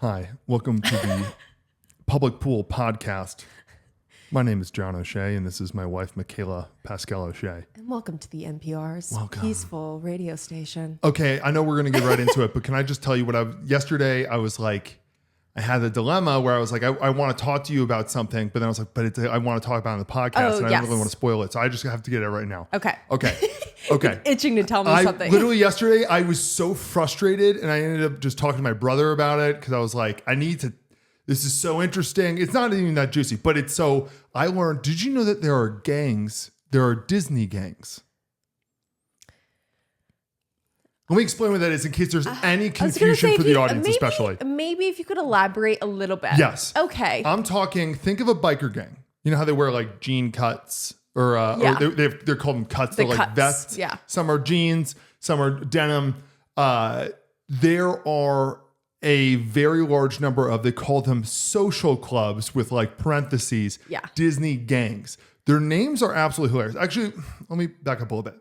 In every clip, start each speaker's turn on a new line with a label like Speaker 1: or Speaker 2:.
Speaker 1: Hi, welcome to the Public Pool Podcast. My name is John O'Shea, and this is my wife, Michaela Pascal O'Shea.
Speaker 2: And welcome to the NPR's peaceful radio station.
Speaker 1: Okay, I know we're going to get right into it, but can I just tell you yesterday I was like, I had a dilemma where I was like, I want to talk to you about something, but then I was like, I want to talk about it on the podcast, and I don't really want to spoil it, so I just have to get it right now.
Speaker 2: Okay.
Speaker 1: Itching
Speaker 2: to tell me something.
Speaker 1: Literally yesterday, I was so frustrated, and I ended up just talking to my brother about it, because I was like, this is so interesting. It's not even that juicy, but I learned, did you know that there are Disney gangs? Let me explain what that is in case there's any confusion for the audience, especially.
Speaker 2: Maybe if you could elaborate a little bit.
Speaker 1: Yes.
Speaker 2: Okay.
Speaker 1: I'm talking, think of a biker gang. You know how they wear like jean cuts or they're called them cuts. They're like vests.
Speaker 2: Yeah.
Speaker 1: Some are jeans, some are denim. There are a very large number of, they call them social clubs with like parentheses, Disney gangs. Their names are absolutely hilarious. Actually, let me back up a little bit.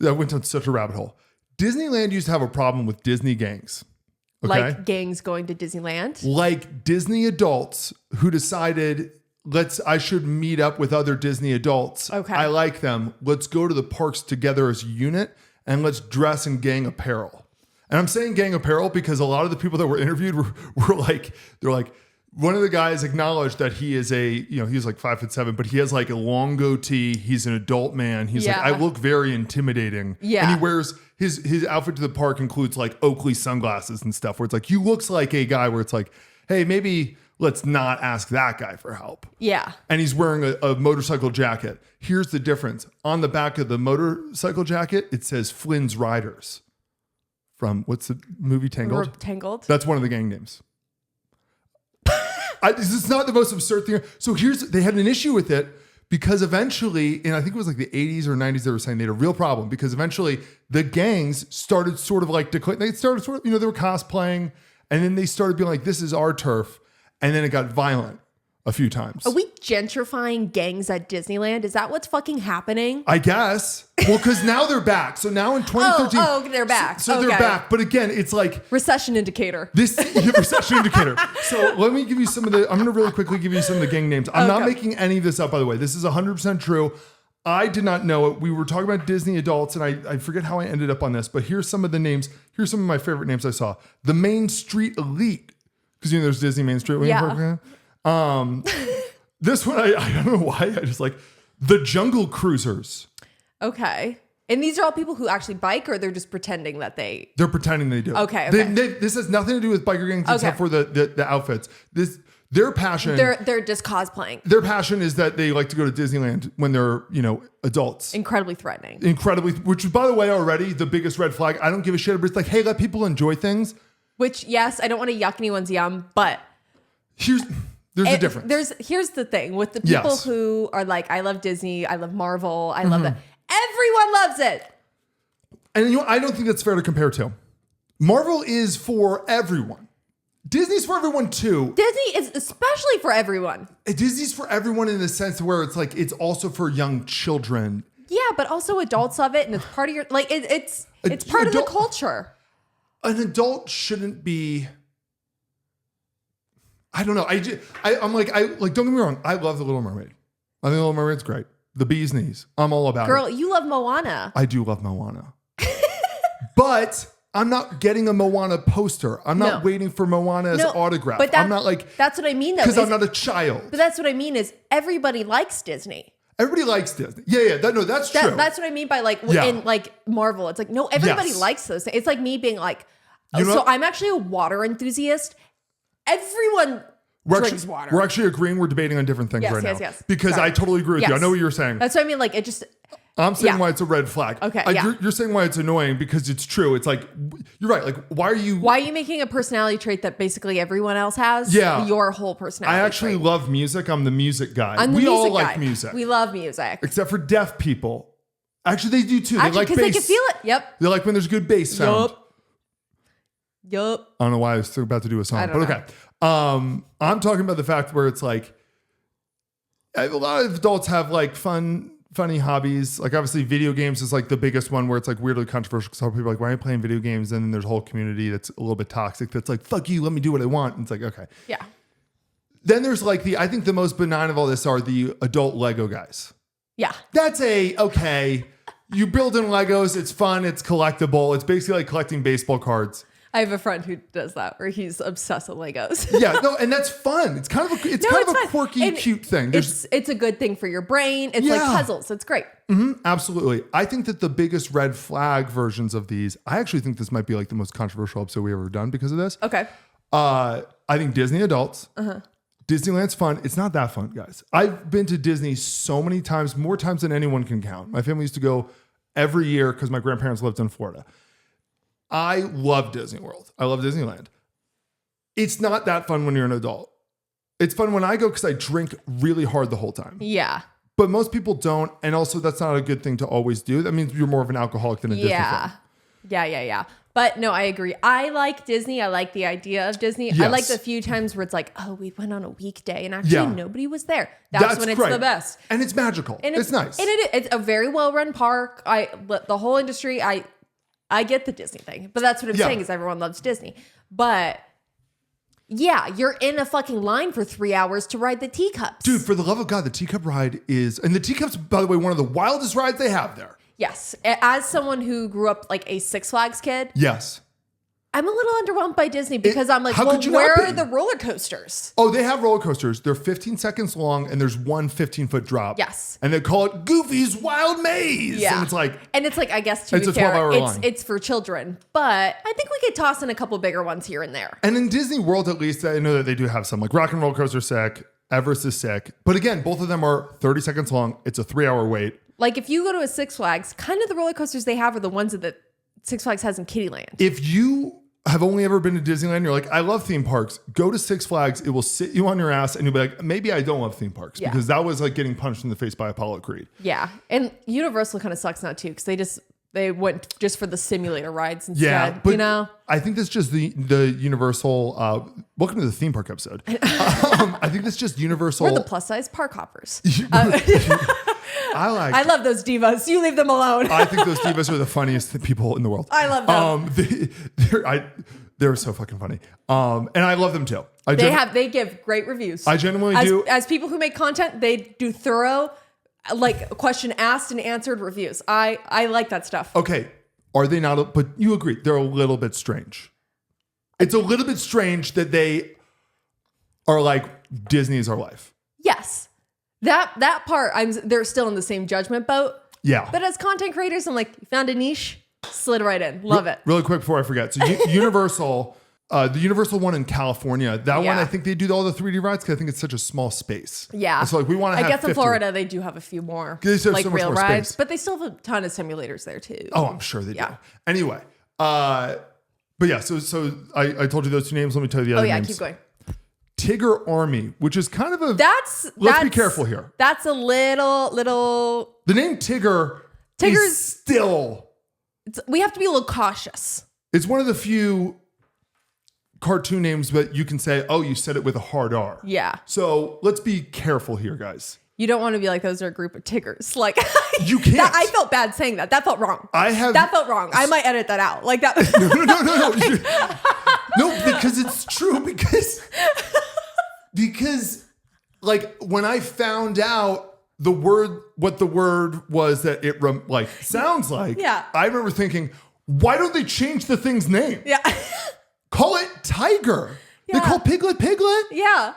Speaker 1: I went down such a rabbit hole. Disneyland used to have a problem with Disney gangs. Okay?
Speaker 2: Like gangs going to Disneyland?
Speaker 1: Like Disney adults who decided, I should meet up with other Disney adults.
Speaker 2: Okay.
Speaker 1: I like them. Let's go to the parks together as a unit and let's dress in gang apparel. And I'm saying gang apparel because a lot of the people that were interviewed were like, they're like, one of the guys acknowledged that he is he's like 5'7", but he has like a long goatee. He's an adult man. He's like, I look very intimidating.
Speaker 2: Yeah.
Speaker 1: And he wears his outfit to the park includes like Oakley sunglasses and stuff where it's like, he looks like a guy where it's like, hey, maybe let's not ask that guy for help.
Speaker 2: Yeah.
Speaker 1: And he's wearing a motorcycle jacket. Here's the difference. On the back of the motorcycle jacket, it says Flynn's Riders from, what's the movie, Tangled?
Speaker 2: Tangled.
Speaker 1: That's one of the gang names. This is not the most absurd thing. So they had an issue with it because eventually, and I think it was like the 80s or 90s, they were saying they had a real problem because eventually the gangs started sort of like declaring, they started sort of, they were cosplaying and then they started being like, this is our turf. And then it got violent a few times.
Speaker 2: Are we gentrifying gangs at Disneyland? Is that what's fucking happening?
Speaker 1: I guess. Well, because now they're back. So now in 2013.
Speaker 2: Oh, they're back.
Speaker 1: So they're back. But again, it's like.
Speaker 2: Recession indicator.
Speaker 1: Recession indicator. So let me give you I'm going to really quickly give you some of the gang names. I'm not making any of this up, by the way. This is 100% true. I did not know it. We were talking about Disney adults, and I forget how I ended up on this, but here's some of the names. Here's some of my favorite names I saw. The Main Street Elite. Because there's Disney Main Street.
Speaker 2: Yeah.
Speaker 1: This one, I don't know why. I just like the Jungle Cruisers.
Speaker 2: Okay. And these are all people who actually bike, or they're just pretending that
Speaker 1: they're pretending they do.
Speaker 2: Okay.
Speaker 1: This has nothing to do with biker gangs except for the outfits. Their passion.
Speaker 2: They're just cosplaying.
Speaker 1: Their passion is that they like to go to Disneyland when they're, adults.
Speaker 2: Incredibly threatening.
Speaker 1: Which is, by the way, already the biggest red flag. I don't give a shit, but it's like, hey, let people enjoy things.
Speaker 2: Which, yes, I don't want to yuck anyone's yum, but
Speaker 1: there's a difference.
Speaker 2: Here's the thing with the people who are like, I love Disney, I love Marvel, I love that. Everyone loves it.
Speaker 1: And I don't think that's fair to compare to. Marvel is for everyone. Disney's for everyone too.
Speaker 2: Disney is especially for everyone.
Speaker 1: Disney's for everyone in the sense where it's like, it's also for young children.
Speaker 2: Yeah, but also adults love it, and it's part of your, like, it's part of the culture.
Speaker 1: An adult shouldn't be. I don't know. I'm like, don't get me wrong. I love The Little Mermaid. I think The Little Mermaid's great. The bee's knees. I'm all about it.
Speaker 2: Girl, you love Moana.
Speaker 1: I do love Moana. But I'm not getting a Moana poster. I'm not waiting for Moana's autograph.
Speaker 2: But
Speaker 1: I'm not like.
Speaker 2: That's what I mean, though.
Speaker 1: Because I'm not a child.
Speaker 2: But that's what I mean is everybody likes Disney.
Speaker 1: Everybody likes Disney. Yeah. That's true.
Speaker 2: That's what I mean by in like Marvel. It's like, no, everybody likes those things. It's like me being like, I'm actually a water enthusiast. Everyone drinks water.
Speaker 1: We're actually agreeing. We're debating on different things right now.
Speaker 2: Yes.
Speaker 1: Because I totally agree with you. I know what you're saying.
Speaker 2: That's what I mean. Like, it just.
Speaker 1: I'm saying why it's a red flag.
Speaker 2: Okay.
Speaker 1: You're saying why it's annoying because it's true. It's like, you're right. Like, why are you
Speaker 2: making a personality trait that basically everyone else has?
Speaker 1: Yeah.
Speaker 2: Your whole personality.
Speaker 1: I actually love music. I'm the music guy.
Speaker 2: We
Speaker 1: all like music.
Speaker 2: We love music.
Speaker 1: Except for deaf people. Actually, they do too. They like bass.
Speaker 2: Because they can feel it. Yep.
Speaker 1: They like when there's good bass sound.
Speaker 2: Yup.
Speaker 1: I don't know why I was still about to do a song, but okay. I'm talking about the fact where it's like a lot of adults have like fun funny hobbies. Like obviously video games is like the biggest one where it's like weirdly controversial because people are like, why are you playing video games? And then there's a whole community that's a little bit toxic that's like, fuck you, let me do what I want. And it's like, okay.
Speaker 2: Yeah.
Speaker 1: Then there's like I think the most benign of all this are the adult Lego guys.
Speaker 2: Yeah.
Speaker 1: That's okay. You build in Legos. It's fun. It's collectible. It's basically like collecting baseball cards.
Speaker 2: I have a friend who does that where he's obsessed with Legos.
Speaker 1: Yeah, no, and that's fun. It's kind of a quirky, and cute thing.
Speaker 2: It's a good thing for your brain. It's like puzzles. It's great.
Speaker 1: Mm-hmm, absolutely. I think that the biggest red flag versions of these, I actually think this might be like the most controversial episode we've ever done because of this.
Speaker 2: Okay.
Speaker 1: I think Disney adults. Disneyland's fun. It's not that fun, guys. I've been to Disney so many times, more times than anyone can count. My family used to go every year because my grandparents lived in Florida. I love Disney World. I love Disneyland. It's not that fun when you're an adult. It's fun when I go because I drink really hard the whole time.
Speaker 2: Yeah.
Speaker 1: But most people don't. And also that's not a good thing to always do. That means you're more of an alcoholic than a Disney fan.
Speaker 2: Yeah. But no, I agree. I like Disney. I like the idea of Disney. Yes. I like the few times where it's like, oh, we went on a weekday and actually nobody was there. That's when it's the best.
Speaker 1: And it's magical. And it's nice.
Speaker 2: And it's a very well-run park. The whole industry, I get the Disney thing. But that's what I'm saying is everyone loves Disney. But yeah, you're in a fucking line for 3 hours to ride the teacups.
Speaker 1: Dude, for the love of God, the teacup ride is... And the teacups, by the way, one of the wildest rides they have there.
Speaker 2: Yes. As someone who grew up like a Six Flags kid.
Speaker 1: Yes.
Speaker 2: I'm a little underwhelmed by Disney because I'm like, well, where are the roller coasters?
Speaker 1: Oh, they have roller coasters. They're 15 seconds long and there's one 15-foot drop.
Speaker 2: Yes.
Speaker 1: And they call it Goofy's Wild Maze.
Speaker 2: Yeah.
Speaker 1: And it's like,
Speaker 2: I guess to be fair, it's for children. But I think we could toss in a couple bigger ones here and there.
Speaker 1: And in Disney World, at least, I know that they do have some. Like Rock and Roll Coaster sick. Everest is sick. But again, both of them are 30 seconds long. It's a 3-hour wait.
Speaker 2: Like if you go to a Six Flags, kind of the roller coasters they have are the ones that Six Flags has in Kittyland.
Speaker 1: If you have only ever been to Disneyland, you're like, I love theme parks. Go to Six Flags. It will sit you on your ass and you'll be like, maybe I don't love theme parks because that was like getting punched in the face by Apollo Creed.
Speaker 2: Yeah. And Universal kind of sucks now too because they went just for the simulator rides instead.
Speaker 1: Yeah, but I think that's just the Universal. Welcome to the theme park episode. I think that's just Universal.
Speaker 2: We're the plus size park hoppers.
Speaker 1: I
Speaker 2: love those divas. You leave them alone.
Speaker 1: I think those divas are the funniest people in the world.
Speaker 2: I love
Speaker 1: them. They're so fucking funny. And I love them too.
Speaker 2: They give great reviews.
Speaker 1: I genuinely do.
Speaker 2: As people who make content, they do thorough, like question asked and answered reviews. I like that stuff.
Speaker 1: Okay. Are they not? But you agree they're a little bit strange. It's a little bit strange that they are like Disney is our life.
Speaker 2: Yes. That part, they're still in the same judgment boat.
Speaker 1: Yeah.
Speaker 2: But as content creators, I'm like, you found a niche, slid right in. Love it.
Speaker 1: Really quick before I forget. So Universal, the Universal one in California, that one, I think they do all the 3D rides because I think it's such a small space.
Speaker 2: Yeah.
Speaker 1: So like we want to have 50.
Speaker 2: In Florida, they do have a few more like real rides, but they still have a ton of simulators there too.
Speaker 1: Oh, I'm sure they do. Anyway, but yeah, so I told you those two names. Let me tell you the other names.
Speaker 2: Keep going.
Speaker 1: Tigger Army, which is kind of a... Let's be careful here.
Speaker 2: That's a little...
Speaker 1: The name Tigger's is still...
Speaker 2: We have to be a little cautious.
Speaker 1: It's one of the few cartoon names that you can say, oh, you said it with a hard R.
Speaker 2: Yeah.
Speaker 1: So let's be careful here, guys.
Speaker 2: You don't want to be like, those are a group of Tiggers. Like,
Speaker 1: you can't.
Speaker 2: I felt bad saying that. That felt wrong. That felt wrong. I might edit that out. Like that.
Speaker 1: No, because it's true. Because like when I found out what the word was that it sounds like, I remember thinking, why don't they change the thing's name?
Speaker 2: Yeah.
Speaker 1: Call it Tiger. Yeah. They call Piglet.
Speaker 2: Yeah.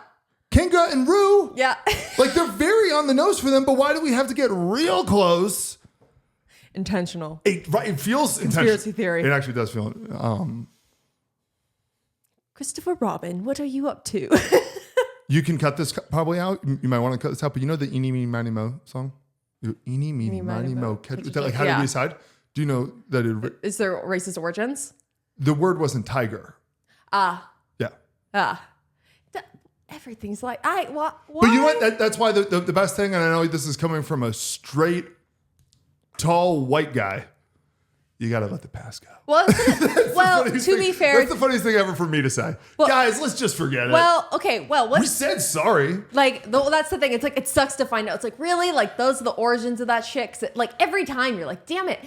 Speaker 1: Kinga and Roo.
Speaker 2: Yeah.
Speaker 1: Like they're very on the nose for them, but why do we have to get real close?
Speaker 2: Intentional.
Speaker 1: It feels
Speaker 2: conspiracy theory.
Speaker 1: It actually does feel.
Speaker 2: Christopher Robin, what are you up to?
Speaker 1: You can cut this probably out. You might want to cut this out, but you know the Eeny, Meeny, Miny, Mo song? Eeny, Meeny, Miny, Mo. Like how did we decide? Do you know that
Speaker 2: is there racist origins?
Speaker 1: The word wasn't tiger. Yeah.
Speaker 2: Everything's like, why?
Speaker 1: But you know what? That's why the best thing, and I know this is coming from a straight, tall, white guy. you got to let the past go.
Speaker 2: Well, to be fair,
Speaker 1: that's the funniest thing ever for me to say. Well, guys, let's just forget it.
Speaker 2: Well, okay. Well,
Speaker 1: we said sorry.
Speaker 2: Like, that's the thing. It's like, it sucks to find out. It's like, really? Like, those are the origins of that shit? 'Cause like, every time you're like, damn it.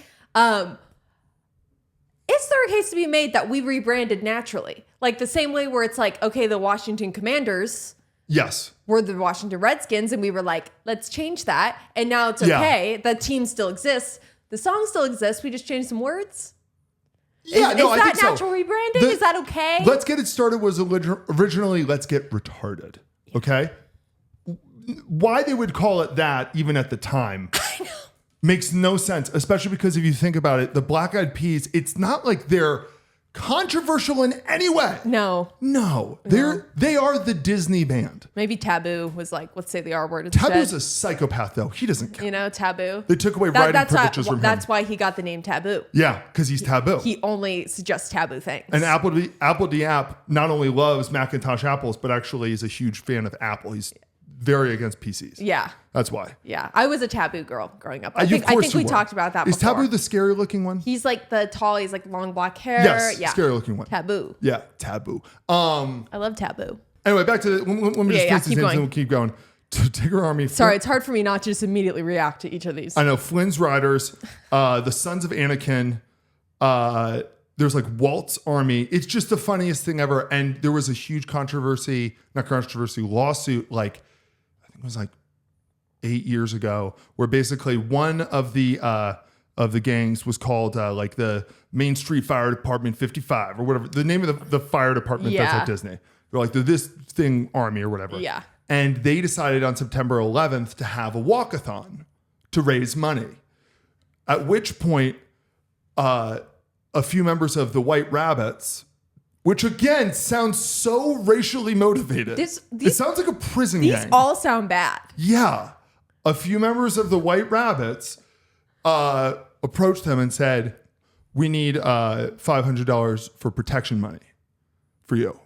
Speaker 2: Is there a case to be made that we rebranded naturally? Like, the same way where it's like, okay, the Washington Commanders.
Speaker 1: Yes.
Speaker 2: We're the Washington Redskins, and we were like, let's change that. And now it's okay. Yeah. The team still exists. The song still exists. We just changed some words.
Speaker 1: Yeah,
Speaker 2: is that natural rebranding? Is that okay?
Speaker 1: Let's Get It Started was originally Let's Get Retarded. Yeah. Okay? Why they would call it that, even at the time, makes no sense, especially because if you think about it, the Black Eyed Peas, it's not like they're controversial in any way.
Speaker 2: No.
Speaker 1: They are the Disney band.
Speaker 2: Maybe Taboo was like, let's say the R word instead.
Speaker 1: Taboo's a psychopath, though. He doesn't care.
Speaker 2: Taboo.
Speaker 1: They took away writing privileges from him.
Speaker 2: That's why he got the name Taboo.
Speaker 1: Yeah, because he's taboo.
Speaker 2: He only suggests taboo things.
Speaker 1: And Apple Diap not only loves Macintosh apples, but actually is a huge fan of Apple. He's very against PCs.
Speaker 2: Yeah.
Speaker 1: That's why.
Speaker 2: Yeah. I was a Taboo girl growing up. I think we talked about that before.
Speaker 1: Is Taboo the scary looking one?
Speaker 2: He's like the tall, he's like long black hair.
Speaker 1: Yes,
Speaker 2: yeah.
Speaker 1: Scary looking one.
Speaker 2: Taboo.
Speaker 1: Yeah, Taboo.
Speaker 2: I love Taboo.
Speaker 1: Anyway, back to let me just finish these names and we'll keep going. Tigger Army.
Speaker 2: Sorry, it's hard for me not to just immediately react to each of these.
Speaker 1: I know. Flynn's Riders, the Sons of Anakin, there's like Walt's Army. It's just the funniest thing ever. And there was a huge lawsuit, like, I think it was like 8 years ago, where basically one of the gangs was called like the Main Street Fire Department 55 or whatever. The name of the fire department that's at Disney. They're like the This Thing Army or whatever.
Speaker 2: Yeah.
Speaker 1: And they decided on September 11th to have a walkathon to raise money. At which point, a few members of the White Rabbits, which again sounds so racially motivated. It sounds like a prison gang.
Speaker 2: These all sound bad.
Speaker 1: Yeah. A few members of the White Rabbits approached them and said, we need $500 for protection money for you.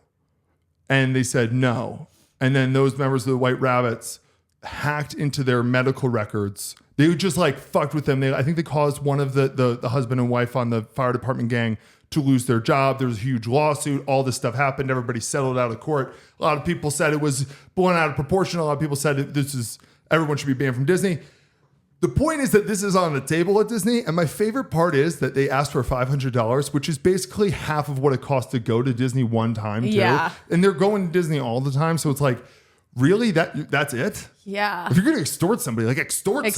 Speaker 1: And they said no. And then those members of the White Rabbits hacked into their medical records. They just like fucked with them. I think they caused one of the husband and wife on the fire department gang to lose their job. There was a huge lawsuit. All this stuff happened. Everybody settled out of court. A lot of people said it was blown out of proportion. A lot of people said everyone should be banned from Disney. The point is that this is on the table at Disney. And my favorite part is that they asked for $500, which is basically half of what it costs to go to Disney one time too.
Speaker 2: Yeah.
Speaker 1: And they're going to Disney all the time. So it's like, really? That's it?
Speaker 2: Yeah.
Speaker 1: If you're going to extort somebody, like extort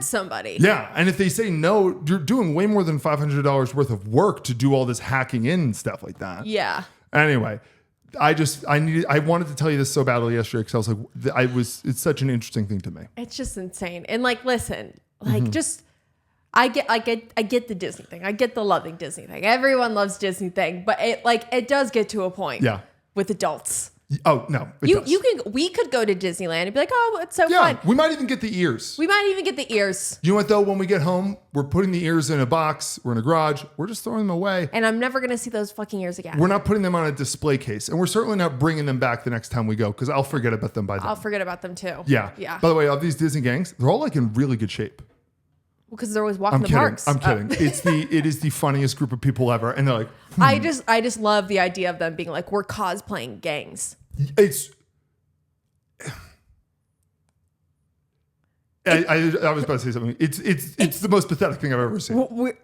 Speaker 1: somebody. Yeah. And if they say no, you're doing way more than $500 worth of work to do all this hacking in and stuff like that.
Speaker 2: Yeah.
Speaker 1: Anyway, I wanted to tell you this so badly yesterday because I was like, it's such an interesting thing to me.
Speaker 2: It's just insane. And like, listen, like just, I get the Disney thing. I get the loving Disney thing. Everyone loves Disney thing, but it does get to a point with adults.
Speaker 1: Oh no!
Speaker 2: We could go to Disneyland and be like, oh, it's so fun.
Speaker 1: We might even get the ears.
Speaker 2: You know
Speaker 1: what though? When we get home, we're putting the ears in a box. We're in a garage. We're just throwing them away.
Speaker 2: And I'm never gonna see those fucking ears again.
Speaker 1: We're not putting them on a display case, and we're certainly not bringing them back the next time we go because I'll forget about them by then.
Speaker 2: I'll forget about them too.
Speaker 1: Yeah. By the way, of these Disney gangs, they're all like in really good shape.
Speaker 2: Because they're always walking the parks.
Speaker 1: I'm kidding. It is the funniest group of people ever, and they're like,
Speaker 2: I just love the idea of them being like, we're cosplaying gangs.
Speaker 1: I was about to say something. It's the most pathetic thing I've ever seen.
Speaker 2: I want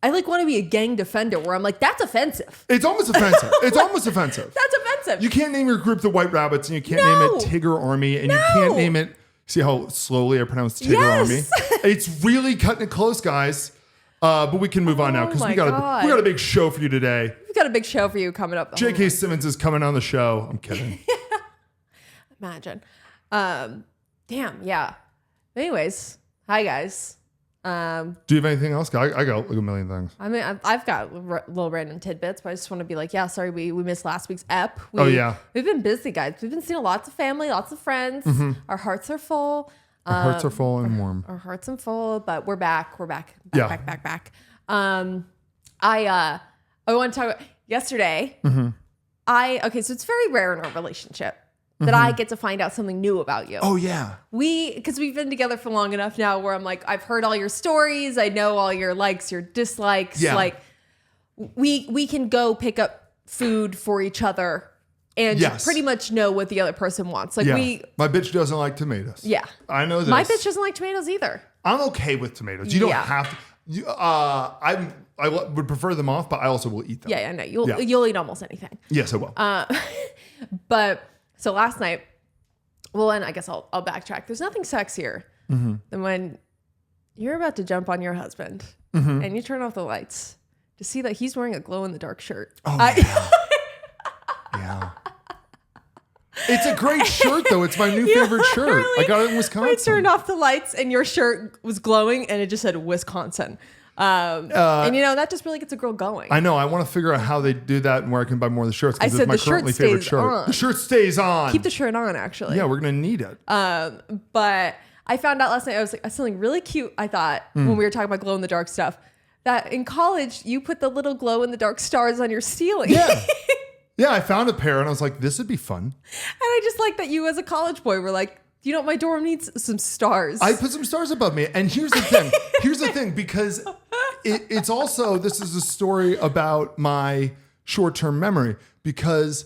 Speaker 2: to be a gang defender where I'm like, that's offensive.
Speaker 1: It's almost offensive. That's
Speaker 2: offensive.
Speaker 1: You can't name your group the White Rabbits, and you can't name it Tigger Army, and you can't name it. See how slowly I pronounce Tigger Army? It's really cutting it close, guys. But we can move on now because we got a big show for you today.
Speaker 2: We've got a big show for you coming up.
Speaker 1: J.K. Simmons is coming on the show. I'm kidding.
Speaker 2: Imagine. Damn, yeah. Anyways, hi guys.
Speaker 1: Do you have anything else? I got like a million things.
Speaker 2: I mean, I've got little random tidbits, but I just want to be like, yeah, sorry, we missed last week's ep. We've been busy, guys. We've been seeing lots of family, lots of friends. Mm-hmm. Our hearts are full.
Speaker 1: Our hearts are full and warm.
Speaker 2: Our hearts are full, but we're back. We're back. Back. I want to talk about yesterday. Mm-hmm. So it's very rare in our relationship that I get to find out something new about you.
Speaker 1: Oh yeah.
Speaker 2: Because we've been together for long enough now where I'm like, I've heard all your stories. I know all your likes, your dislikes.
Speaker 1: Yeah.
Speaker 2: Like we can go pick up food for each other and pretty much know what the other person wants. Like
Speaker 1: my bitch doesn't like tomatoes.
Speaker 2: Yeah.
Speaker 1: I know this.
Speaker 2: My bitch doesn't like tomatoes either.
Speaker 1: I'm okay with tomatoes. You don't have to. I would prefer them off, but I also will eat them.
Speaker 2: Yeah, I know. You'll eat almost anything.
Speaker 1: Yes, I will.
Speaker 2: But so last night, well, and I guess I'll backtrack. There's nothing sexier than when you're about to jump on your husband and you turn off the lights to see that he's wearing a glow-in-the-dark shirt.
Speaker 1: Oh, yeah. It's a great shirt, though. It's my new favorite shirt. I got it in Wisconsin.
Speaker 2: I turned off the lights and your shirt was glowing and it just said Wisconsin. And that just really gets a girl going.
Speaker 1: I know. I want to figure out how they do that and where I can buy more of the shirts.
Speaker 2: I
Speaker 1: Because
Speaker 2: said
Speaker 1: it's my currently favorite shirt.
Speaker 2: On.
Speaker 1: The shirt stays on.
Speaker 2: Keep the shirt on, actually.
Speaker 1: Yeah, we're going to need it.
Speaker 2: But I found out last night, I was something really cute, I thought, when we were talking about glow-in-the-dark stuff, that in college, you put the little glow-in-the-dark stars on your ceiling.
Speaker 1: Yeah. Yeah, I found a pair and I was like, this would be fun. And
Speaker 2: I just like that you as a college boy were like, you know, my dorm needs some stars.
Speaker 1: I put some stars above me. And here's the thing. Because it's also, this is a story about my short-term memory. Because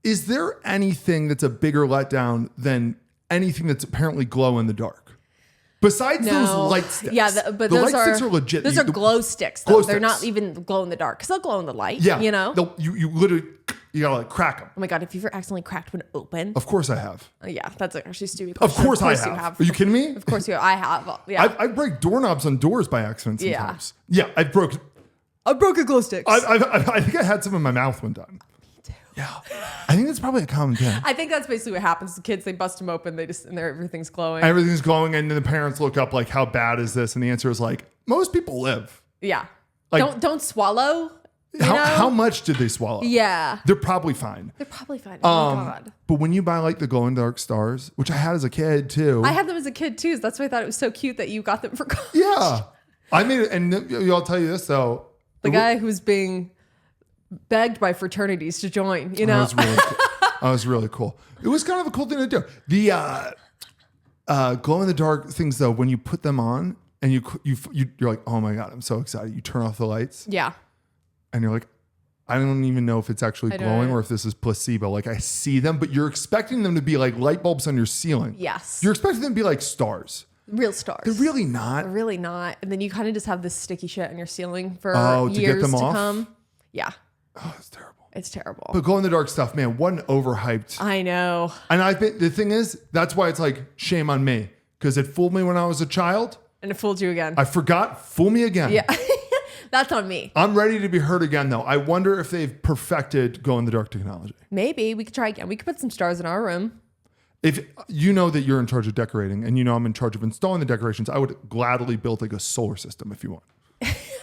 Speaker 1: is there anything that's a bigger letdown than anything that's apparently glow in the dark? Besides those light sticks.
Speaker 2: Yeah, but
Speaker 1: the
Speaker 2: those
Speaker 1: light sticks are legit.
Speaker 2: Those are glow sticks, though. They're not even glow in the dark because they'll glow in the light.
Speaker 1: Yeah.
Speaker 2: You know?
Speaker 1: You literally, you gotta like crack them.
Speaker 2: Oh my God, if you've ever accidentally cracked one open.
Speaker 1: Of course I have.
Speaker 2: Yeah, that's actually a stupid
Speaker 1: Of
Speaker 2: question.
Speaker 1: course I have. Are you kidding me?
Speaker 2: Of course you have. I have. Yeah.
Speaker 1: I break doorknobs on doors by accident sometimes. Yeah, I broke
Speaker 2: a glow sticks.
Speaker 1: I think I had some in my mouth one time. Yeah, I think that's probably a common thing.
Speaker 2: I think that's basically what happens. The kids, they bust them open, everything's glowing.
Speaker 1: Everything's glowing, and then the parents look up like, "How bad is this?" And the answer is like, most people live.
Speaker 2: Yeah,
Speaker 1: like,
Speaker 2: don't swallow.
Speaker 1: How much did they swallow?
Speaker 2: Yeah,
Speaker 1: they're probably fine.
Speaker 2: Oh my God.
Speaker 1: But when you buy like the glow in the dark stars, which I had as a kid too,
Speaker 2: I had them as a kid too. So that's why I thought it was so cute that you got them for college.
Speaker 1: Yeah, I made it, and I'll tell you this though,
Speaker 2: the guy who's being begged by fraternities to join, you know?
Speaker 1: That was really cool. It was kind of a cool thing to do. The glow in the dark things though, when you put them on and you're like, oh my God, I'm so excited. You turn off the lights.
Speaker 2: Yeah.
Speaker 1: And you're like, I don't even know if it's actually glowing or if this is placebo. Like I see them, but you're expecting them to be like light bulbs on your ceiling.
Speaker 2: Yes.
Speaker 1: You're expecting them to be like stars.
Speaker 2: Real stars.
Speaker 1: They're really not.
Speaker 2: They're really not. And then you kind of just have this sticky shit on your ceiling for years
Speaker 1: to get them off?
Speaker 2: come. Yeah.
Speaker 1: Oh, it's terrible.
Speaker 2: It's terrible.
Speaker 1: But glow in the dark stuff, man, what an overhyped.
Speaker 2: I know.
Speaker 1: And the thing is, that's why it's like shame on me. Because it fooled me when I was a child.
Speaker 2: And it fooled you again.
Speaker 1: I forgot. Fool me again.
Speaker 2: Yeah. That's on me.
Speaker 1: I'm ready to be heard again, though. I wonder if they've perfected glow in the dark technology.
Speaker 2: Maybe we could try again. We could put some stars in our room.
Speaker 1: If you know that you're in charge of decorating and you know I'm in charge of installing the decorations, I would gladly build like a solar system if you want.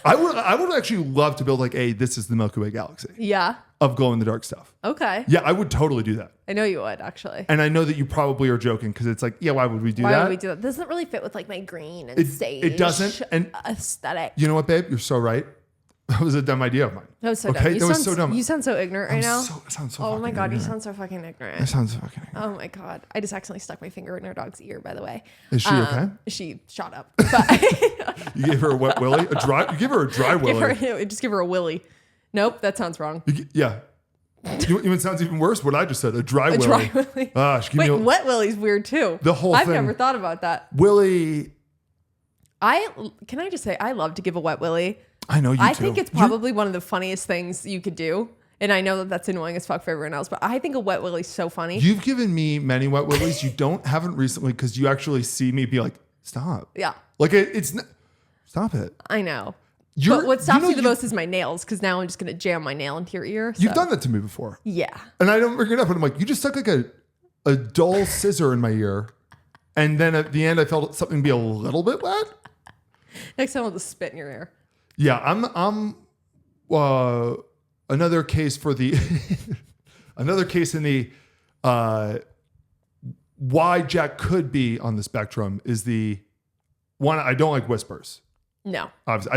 Speaker 1: I would actually love to build like this is the Milky Way galaxy.
Speaker 2: Yeah.
Speaker 1: Of glow in the dark stuff.
Speaker 2: Okay.
Speaker 1: Yeah, I would totally do that.
Speaker 2: I know you would, actually.
Speaker 1: And I know that you probably are joking because it's like, yeah, why would we do that?
Speaker 2: Why would we do that? It doesn't really fit with like my green and sage.
Speaker 1: It doesn't. And
Speaker 2: aesthetic.
Speaker 1: You know what, babe? You're so right. That was a dumb idea of mine.
Speaker 2: That was so dumb.
Speaker 1: That was so dumb.
Speaker 2: You sound so ignorant right now.
Speaker 1: I sound so
Speaker 2: oh my God,
Speaker 1: ignorant.
Speaker 2: you sound so fucking ignorant.
Speaker 1: I sound so fucking ignorant.
Speaker 2: Oh my God. I just accidentally stuck my finger in our dog's ear, by the way.
Speaker 1: Is she okay?
Speaker 2: She shot up. But
Speaker 1: you gave her a wet willy? You give her a dry willy.
Speaker 2: Just give her a willy. Nope, that sounds wrong.
Speaker 1: Yeah. You know, it sounds even worse what I just said. A dry willy.
Speaker 2: Dry willy. Wait, wet willy's weird too.
Speaker 1: The whole
Speaker 2: I've
Speaker 1: thing.
Speaker 2: never thought about that.
Speaker 1: Willy.
Speaker 2: Can I just say, I love to give a wet willy.
Speaker 1: I know you do.
Speaker 2: I think it's probably one of the funniest things you could do. And I know that that's annoying as fuck for everyone else, but I think a wet willy's so funny.
Speaker 1: You've given me many wet willies. You haven't recently because you actually see me be like, stop.
Speaker 2: Yeah.
Speaker 1: Like it's not, stop it.
Speaker 2: I know. But what stops me the most is my nails, because now I'm just going to jam my nail into your ear. So.
Speaker 1: You've done that to me before.
Speaker 2: Yeah.
Speaker 1: And I don't bring it up, and I'm like, you just stuck like a dull scissor in my ear. And then at the end, I felt something be a little bit wet.
Speaker 2: Next time I'll just spit in your ear.
Speaker 1: Yeah, I'm another case for the another case in the why Jack could be on the spectrum is the one. I don't like whispers.
Speaker 2: No.
Speaker 1: Obviously,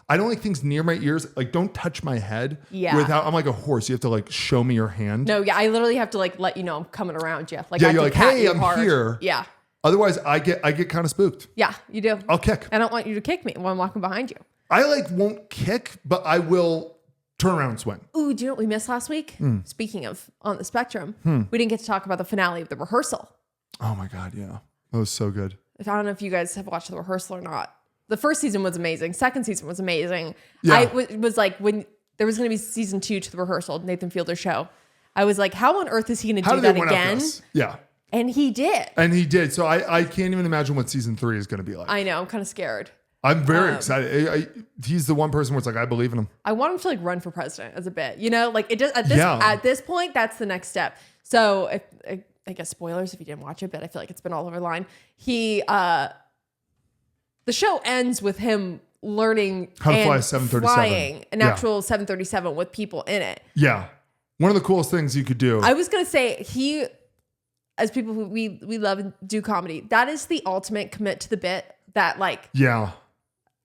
Speaker 1: I don't like things near my ears. Like, don't touch my head.
Speaker 2: Yeah.
Speaker 1: Without, I'm like a horse. You have to like show me your hand.
Speaker 2: No, yeah, I literally have to like let you know I'm coming around you. Like,
Speaker 1: Yeah,
Speaker 2: I
Speaker 1: you're
Speaker 2: have
Speaker 1: like,
Speaker 2: to pat
Speaker 1: hey,
Speaker 2: you
Speaker 1: I'm
Speaker 2: hard.
Speaker 1: here.
Speaker 2: Yeah.
Speaker 1: Otherwise, I get kind of spooked.
Speaker 2: Yeah, you do.
Speaker 1: I'll kick.
Speaker 2: I don't want you to kick me when I'm walking behind you.
Speaker 1: I like won't kick, but I will turn around and swing.
Speaker 2: Ooh, do you know what we missed last week? Speaking of on the spectrum, we didn't get to talk about the finale of The Rehearsal.
Speaker 1: Oh my God, yeah. That was so good.
Speaker 2: I don't know if you guys have watched The Rehearsal or not. The first season was amazing. Second season was amazing.
Speaker 1: Yeah.
Speaker 2: I was like, when there was going to be season 2 to The Rehearsal, Nathan Fielder's show, I was like, how on earth is he going to do that again?
Speaker 1: Yeah.
Speaker 2: And he did.
Speaker 1: So I can't even imagine what season 3 is going to be like.
Speaker 2: I know. I'm kind of scared.
Speaker 1: I'm very excited. He's the one person where it's like, I believe in him.
Speaker 2: I want him to like run for president as a bit, you know, like it just at this point, that's the next step. So if, I guess spoilers if you didn't watch it, but I feel like it's been all over the line. The show ends with him learning
Speaker 1: how to fly a 737,
Speaker 2: flying an actual 737 with people in it.
Speaker 1: Yeah. One of the coolest things you could do.
Speaker 2: I was going to say as people who we love and do comedy, that is the ultimate commit to the bit that like,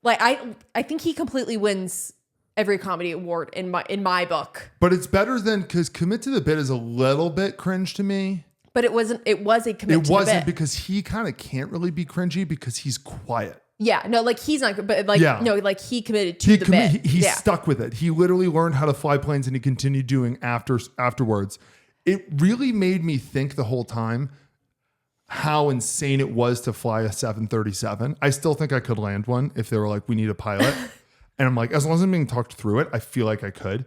Speaker 2: like I think he completely wins every comedy award in my book.
Speaker 1: But it's better than, because commit to the bit is a little bit cringe to me. But it was a commit to the bit. It wasn't, because he kind of can't really be cringy because he's quiet.
Speaker 2: Yeah, no, like he's not, but like, no, like he committed to the bit.
Speaker 1: He stuck with it. He literally learned how to fly planes and he continued doing afterwards. It really made me think the whole time how insane it was to fly a 737. I still think I could land one if they were like, we need a pilot. And I'm like, as long as I'm being talked through it, I feel like I could.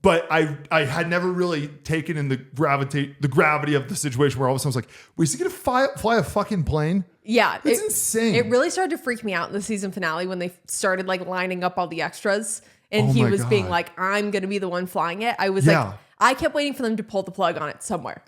Speaker 1: But I had never really taken in the gravity of the situation where all of a sudden I was like, wait, is he going to fly a fucking plane?
Speaker 2: Yeah.
Speaker 1: It's insane.
Speaker 2: It really started to freak me out in the season finale when they started like lining up all the extras and he was being like, I'm going to be the one flying it. I was like, I kept waiting for them to pull the plug on it somewhere.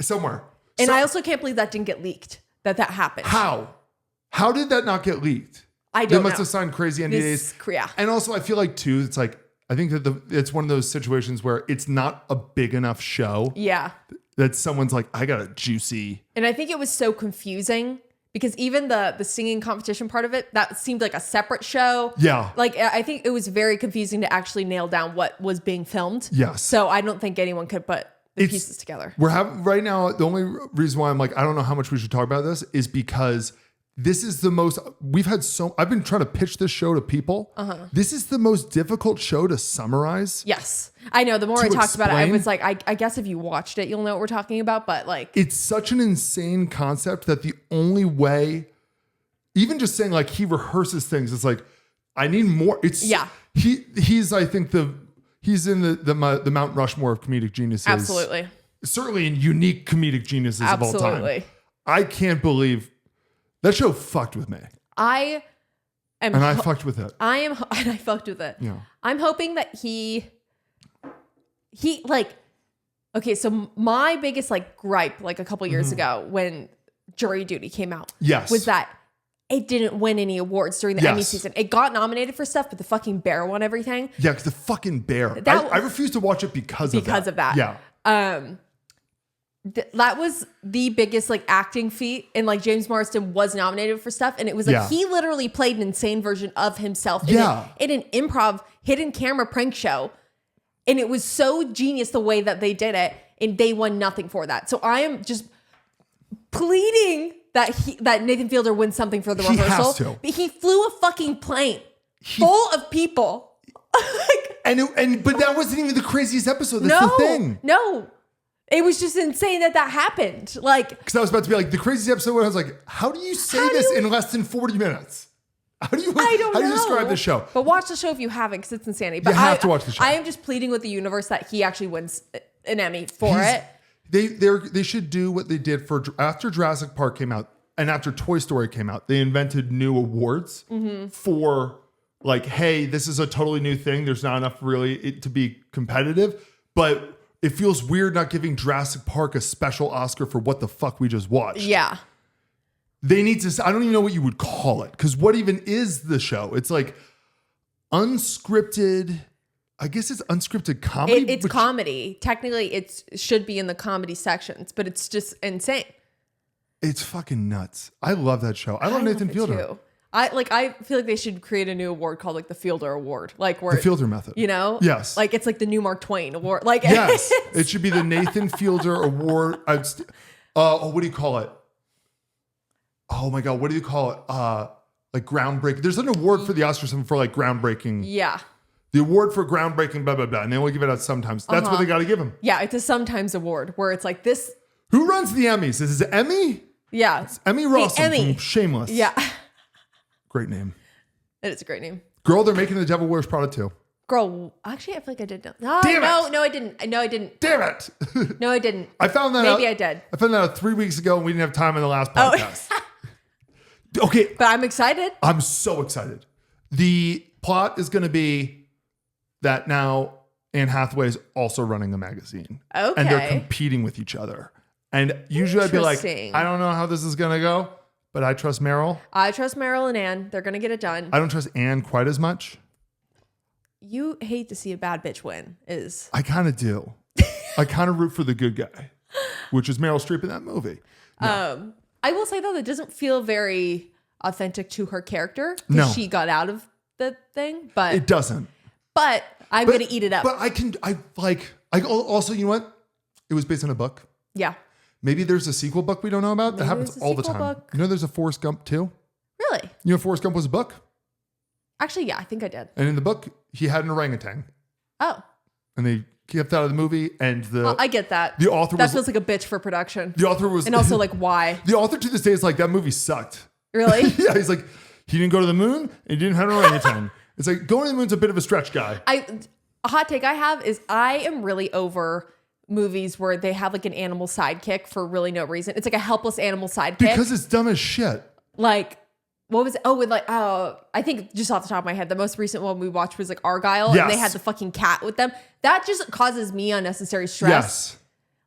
Speaker 2: And I also can't believe that didn't get leaked, that happened.
Speaker 1: How did that not get leaked?
Speaker 2: I don't know.
Speaker 1: They must have signed crazy NDAs.
Speaker 2: Yeah.
Speaker 1: And also I feel like too, it's like, I think that it's one of those situations where it's not a big enough show.
Speaker 2: Yeah.
Speaker 1: That someone's like, I got a juicy.
Speaker 2: And I think it was so confusing because even the singing competition part of it, that seemed like a separate show.
Speaker 1: Yeah.
Speaker 2: Like I think it was very confusing to actually nail down what was being filmed.
Speaker 1: Yes.
Speaker 2: So I don't think anyone could put the pieces together.
Speaker 1: We're having right now, the only reason why I'm like, I don't know how much we should talk about this is because this is the most, I've been trying to pitch this show to people. This is the most difficult show to summarize.
Speaker 2: Yes. I know. The more I talked about it, I was like, I guess if you watched it, you'll know what we're talking about. But like,
Speaker 1: it's such an insane concept that the only way, even just saying like he rehearses things, it's like, I need more. He's, I think he's in the Mount Rushmore of comedic geniuses.
Speaker 2: Absolutely.
Speaker 1: Certainly in unique comedic geniuses of all time. I can't believe that show fucked with me. I fucked with it.
Speaker 2: And I fucked with it.
Speaker 1: Yeah.
Speaker 2: I'm hoping that he like, okay, so my biggest like gripe like a couple years ago when Jury Duty came out was that it didn't win any awards during the Emmy season. It got nominated for stuff, but the fucking bear won everything.
Speaker 1: Yeah, because the fucking bear. I refused to watch it because of that.
Speaker 2: Yeah. That was the biggest like acting feat, and like James Marsden was nominated for stuff, and it was like he literally played an insane version of himself in an improv hidden camera prank show, and it was so genius the way that they did it, and they won nothing for that. So I am just pleading that Nathan Fielder wins something for The Rehearsal.
Speaker 1: He has to.
Speaker 2: But he flew a fucking plane full of people,
Speaker 1: but that wasn't even the craziest episode. That's the thing.
Speaker 2: No. It was just insane that happened. Like, because
Speaker 1: I was about to be like, the craziest episode where I was like, how do you say this in less than 40 minutes? How do you describe the show?
Speaker 2: But watch the show if you haven't, because it's insanity. But
Speaker 1: you have to watch the show.
Speaker 2: I am just pleading with the universe that he actually wins an Emmy for it.
Speaker 1: They should do what they did after Jurassic Park came out and after Toy Story came out. They invented new awards for like, hey, this is a totally new thing. There's not enough really to be competitive, but it feels weird not giving Jurassic Park a special Oscar for what the fuck we just watched.
Speaker 2: Yeah.
Speaker 1: They need to, I don't even know what you would call it. Because what even is the show? It's like unscripted, I guess it's unscripted comedy.
Speaker 2: It's comedy. Technically, it should be in the comedy sections, but it's just insane.
Speaker 1: It's fucking nuts. I love that show. I love Nathan Fielder. Too.
Speaker 2: I feel like they should create a new award called like the Fielder Award, like where
Speaker 1: the Fielder method.
Speaker 2: You know,
Speaker 1: yes,
Speaker 2: like it's like the new Mark Twain Award. Like
Speaker 1: yes, it should be the Nathan Fielder Award. What do you call it? Oh my God, what do you call it? Like groundbreaking. There's an award for the Oscars for like groundbreaking.
Speaker 2: Yeah.
Speaker 1: The award for groundbreaking, blah blah blah, and they only give it out sometimes. That's what they got to give them.
Speaker 2: Yeah, it's a sometimes award where it's like this.
Speaker 1: Who runs the Emmys? Is it Emmy?
Speaker 2: Yeah,
Speaker 1: it's Emmy Rossum
Speaker 2: Emmy.
Speaker 1: from Shameless.
Speaker 2: Yeah.
Speaker 1: Great name.
Speaker 2: It is a great name.
Speaker 1: Girl, they're making The Devil Wears Prada too.
Speaker 2: Girl, actually, I feel like I did know. No,
Speaker 1: Damn
Speaker 2: no, no, I didn't. No, I didn't.
Speaker 1: Damn it.
Speaker 2: No, I didn't.
Speaker 1: I found that out.
Speaker 2: Maybe I did.
Speaker 1: I found that out 3 weeks ago and we didn't have time in the last podcast. Okay.
Speaker 2: But I'm excited.
Speaker 1: I'm so excited. The plot is going to be that now Anne Hathaway is also running a magazine.
Speaker 2: Okay.
Speaker 1: And they're competing with each other. And usually I'd be like, I don't know how this is going to go, but I trust Meryl.
Speaker 2: I trust Meryl and Anne. They're going to get it done.
Speaker 1: I don't trust Anne quite as much.
Speaker 2: You hate to see a bad bitch win is.
Speaker 1: I kind of do. I kind of root for the good guy, which is Meryl Streep in that movie. No.
Speaker 2: I will say though, that doesn't feel very authentic to her character.
Speaker 1: No.
Speaker 2: She got out of the thing, but
Speaker 1: it doesn't.
Speaker 2: But I'm going to eat it up.
Speaker 1: But I also, you know what? It was based on a book.
Speaker 2: Yeah.
Speaker 1: Maybe there's a sequel book we don't know about. That happens all the time. Book. You know, there's a Forrest Gump too.
Speaker 2: Really?
Speaker 1: You know, Forrest Gump was a book.
Speaker 2: Actually, yeah, I think I did.
Speaker 1: And in the book, he had an orangutan.
Speaker 2: Oh.
Speaker 1: And they kept out of the movie, and
Speaker 2: I get that.
Speaker 1: The author
Speaker 2: that feels like a bitch for production.
Speaker 1: The author was,
Speaker 2: and also like why?
Speaker 1: The author to this day is like, that movie sucked.
Speaker 2: Really?
Speaker 1: Yeah, he's like, he didn't go to the moon, and he didn't have an orangutan. It's like going to the moon's a bit of a stretch, guy.
Speaker 2: A hot take I have is I am really over movies where they have like an animal sidekick for really no reason. It's like a helpless animal sidekick
Speaker 1: because it's dumb as shit.
Speaker 2: Like, what was it? Oh, with like, I think just off the top of my head, the most recent one we watched was like Argyle, and they had the fucking cat with them. That just causes me unnecessary stress.
Speaker 1: Yes.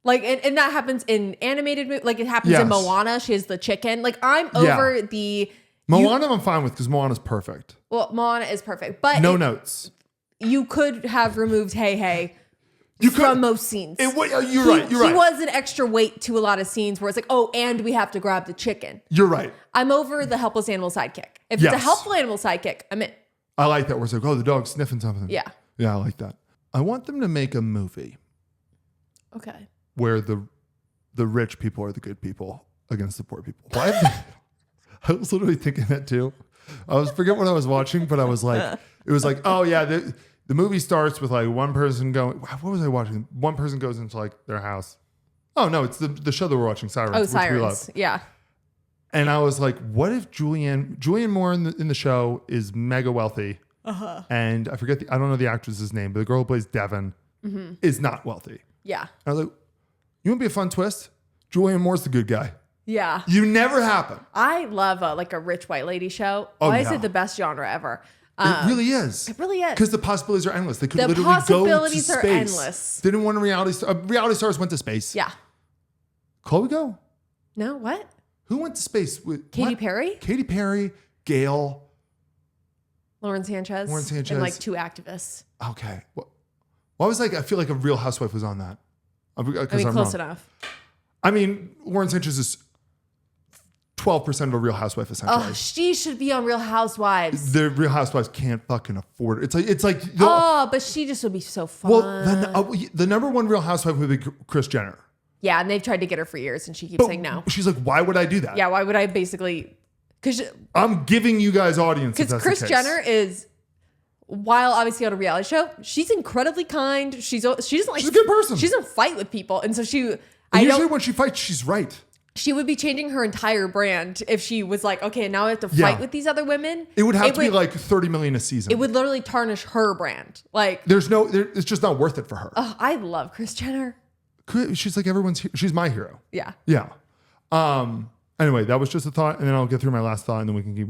Speaker 2: Like, and that happens in animated movies. Like, it happens in Moana. She has the chicken. Like, I'm over the
Speaker 1: Moana. I'm fine with because Moana's perfect.
Speaker 2: Well, Moana is perfect, but
Speaker 1: no notes.
Speaker 2: You could have removed Hey. From most scenes.
Speaker 1: You're right.
Speaker 2: He was an extra weight to a lot of scenes where it's like, oh, and we have to grab the chicken.
Speaker 1: You're right.
Speaker 2: I'm over the helpless animal sidekick. If it's a helpful animal sidekick, I'm in.
Speaker 1: I like that where it's like, oh, the dog's sniffing something.
Speaker 2: Yeah.
Speaker 1: Yeah, I like that. I want them to make a movie.
Speaker 2: Okay.
Speaker 1: Where the rich people are the good people against the poor people. Why? I was literally thinking that too. Forget what I was watching, but I was like, it was like, oh yeah, the movie starts with like one person going, what was I watching? One person goes into like their house. Oh no, it's the show that we're watching, Sirens.
Speaker 2: Oh,
Speaker 1: which
Speaker 2: Sirens.
Speaker 1: we love.
Speaker 2: Yeah.
Speaker 1: And I was like, what if Julianne Moore in the show is mega wealthy, and I forget I don't know the actress's name, but the girl who plays Devon is not wealthy.
Speaker 2: Yeah.
Speaker 1: I was like, you want to be a fun twist? Julianne Moore's the good guy.
Speaker 2: Yeah.
Speaker 1: You never happen.
Speaker 2: I love a rich white lady show.
Speaker 1: Oh,
Speaker 2: Why is it the best genre ever?
Speaker 1: It really is.
Speaker 2: It really is.
Speaker 1: Because the possibilities are endless. They could literally go to space.
Speaker 2: The possibilities are endless.
Speaker 1: They didn't want a reality star. Reality stars went to space.
Speaker 2: Yeah.
Speaker 1: Chloe go?
Speaker 2: No, what?
Speaker 1: Who went to space? With
Speaker 2: Katy Perry?
Speaker 1: Katy Perry, Gail.
Speaker 2: Lauren Sanchez. And like two activists.
Speaker 1: Okay. Well, I was like, I feel like a Real Housewife was on that.
Speaker 2: Close enough.
Speaker 1: I mean, Lauren Sanchez is 12% of a Real Housewife, essentially.
Speaker 2: Oh, she should be on Real Housewives.
Speaker 1: The Real Housewives can't fucking afford it. It's like.
Speaker 2: But she just would be so fun.
Speaker 1: Well, the number one Real Housewife would be Kris Jenner.
Speaker 2: Yeah, and they've tried to get her for years, and she keeps saying no.
Speaker 1: She's like, why would I do that?
Speaker 2: Yeah, why would I basically? Because
Speaker 1: I'm giving you guys audience.
Speaker 2: Because Kris Jenner is, while obviously on a reality show, she's incredibly kind. She doesn't she's a
Speaker 1: good person.
Speaker 2: She doesn't fight with people, and so
Speaker 1: usually when she fights, she's right.
Speaker 2: She would be changing her entire brand if she was like, okay, now I have to fight with these other women.
Speaker 1: It would have to be like $30 million a season.
Speaker 2: It would literally tarnish her brand. Like,
Speaker 1: it's just not worth it for her.
Speaker 2: Oh, I love Kris Jenner.
Speaker 1: She's like she's my hero.
Speaker 2: Yeah.
Speaker 1: Yeah. Anyway, that was just a thought, and then I'll get through my last thought, and then we can keep.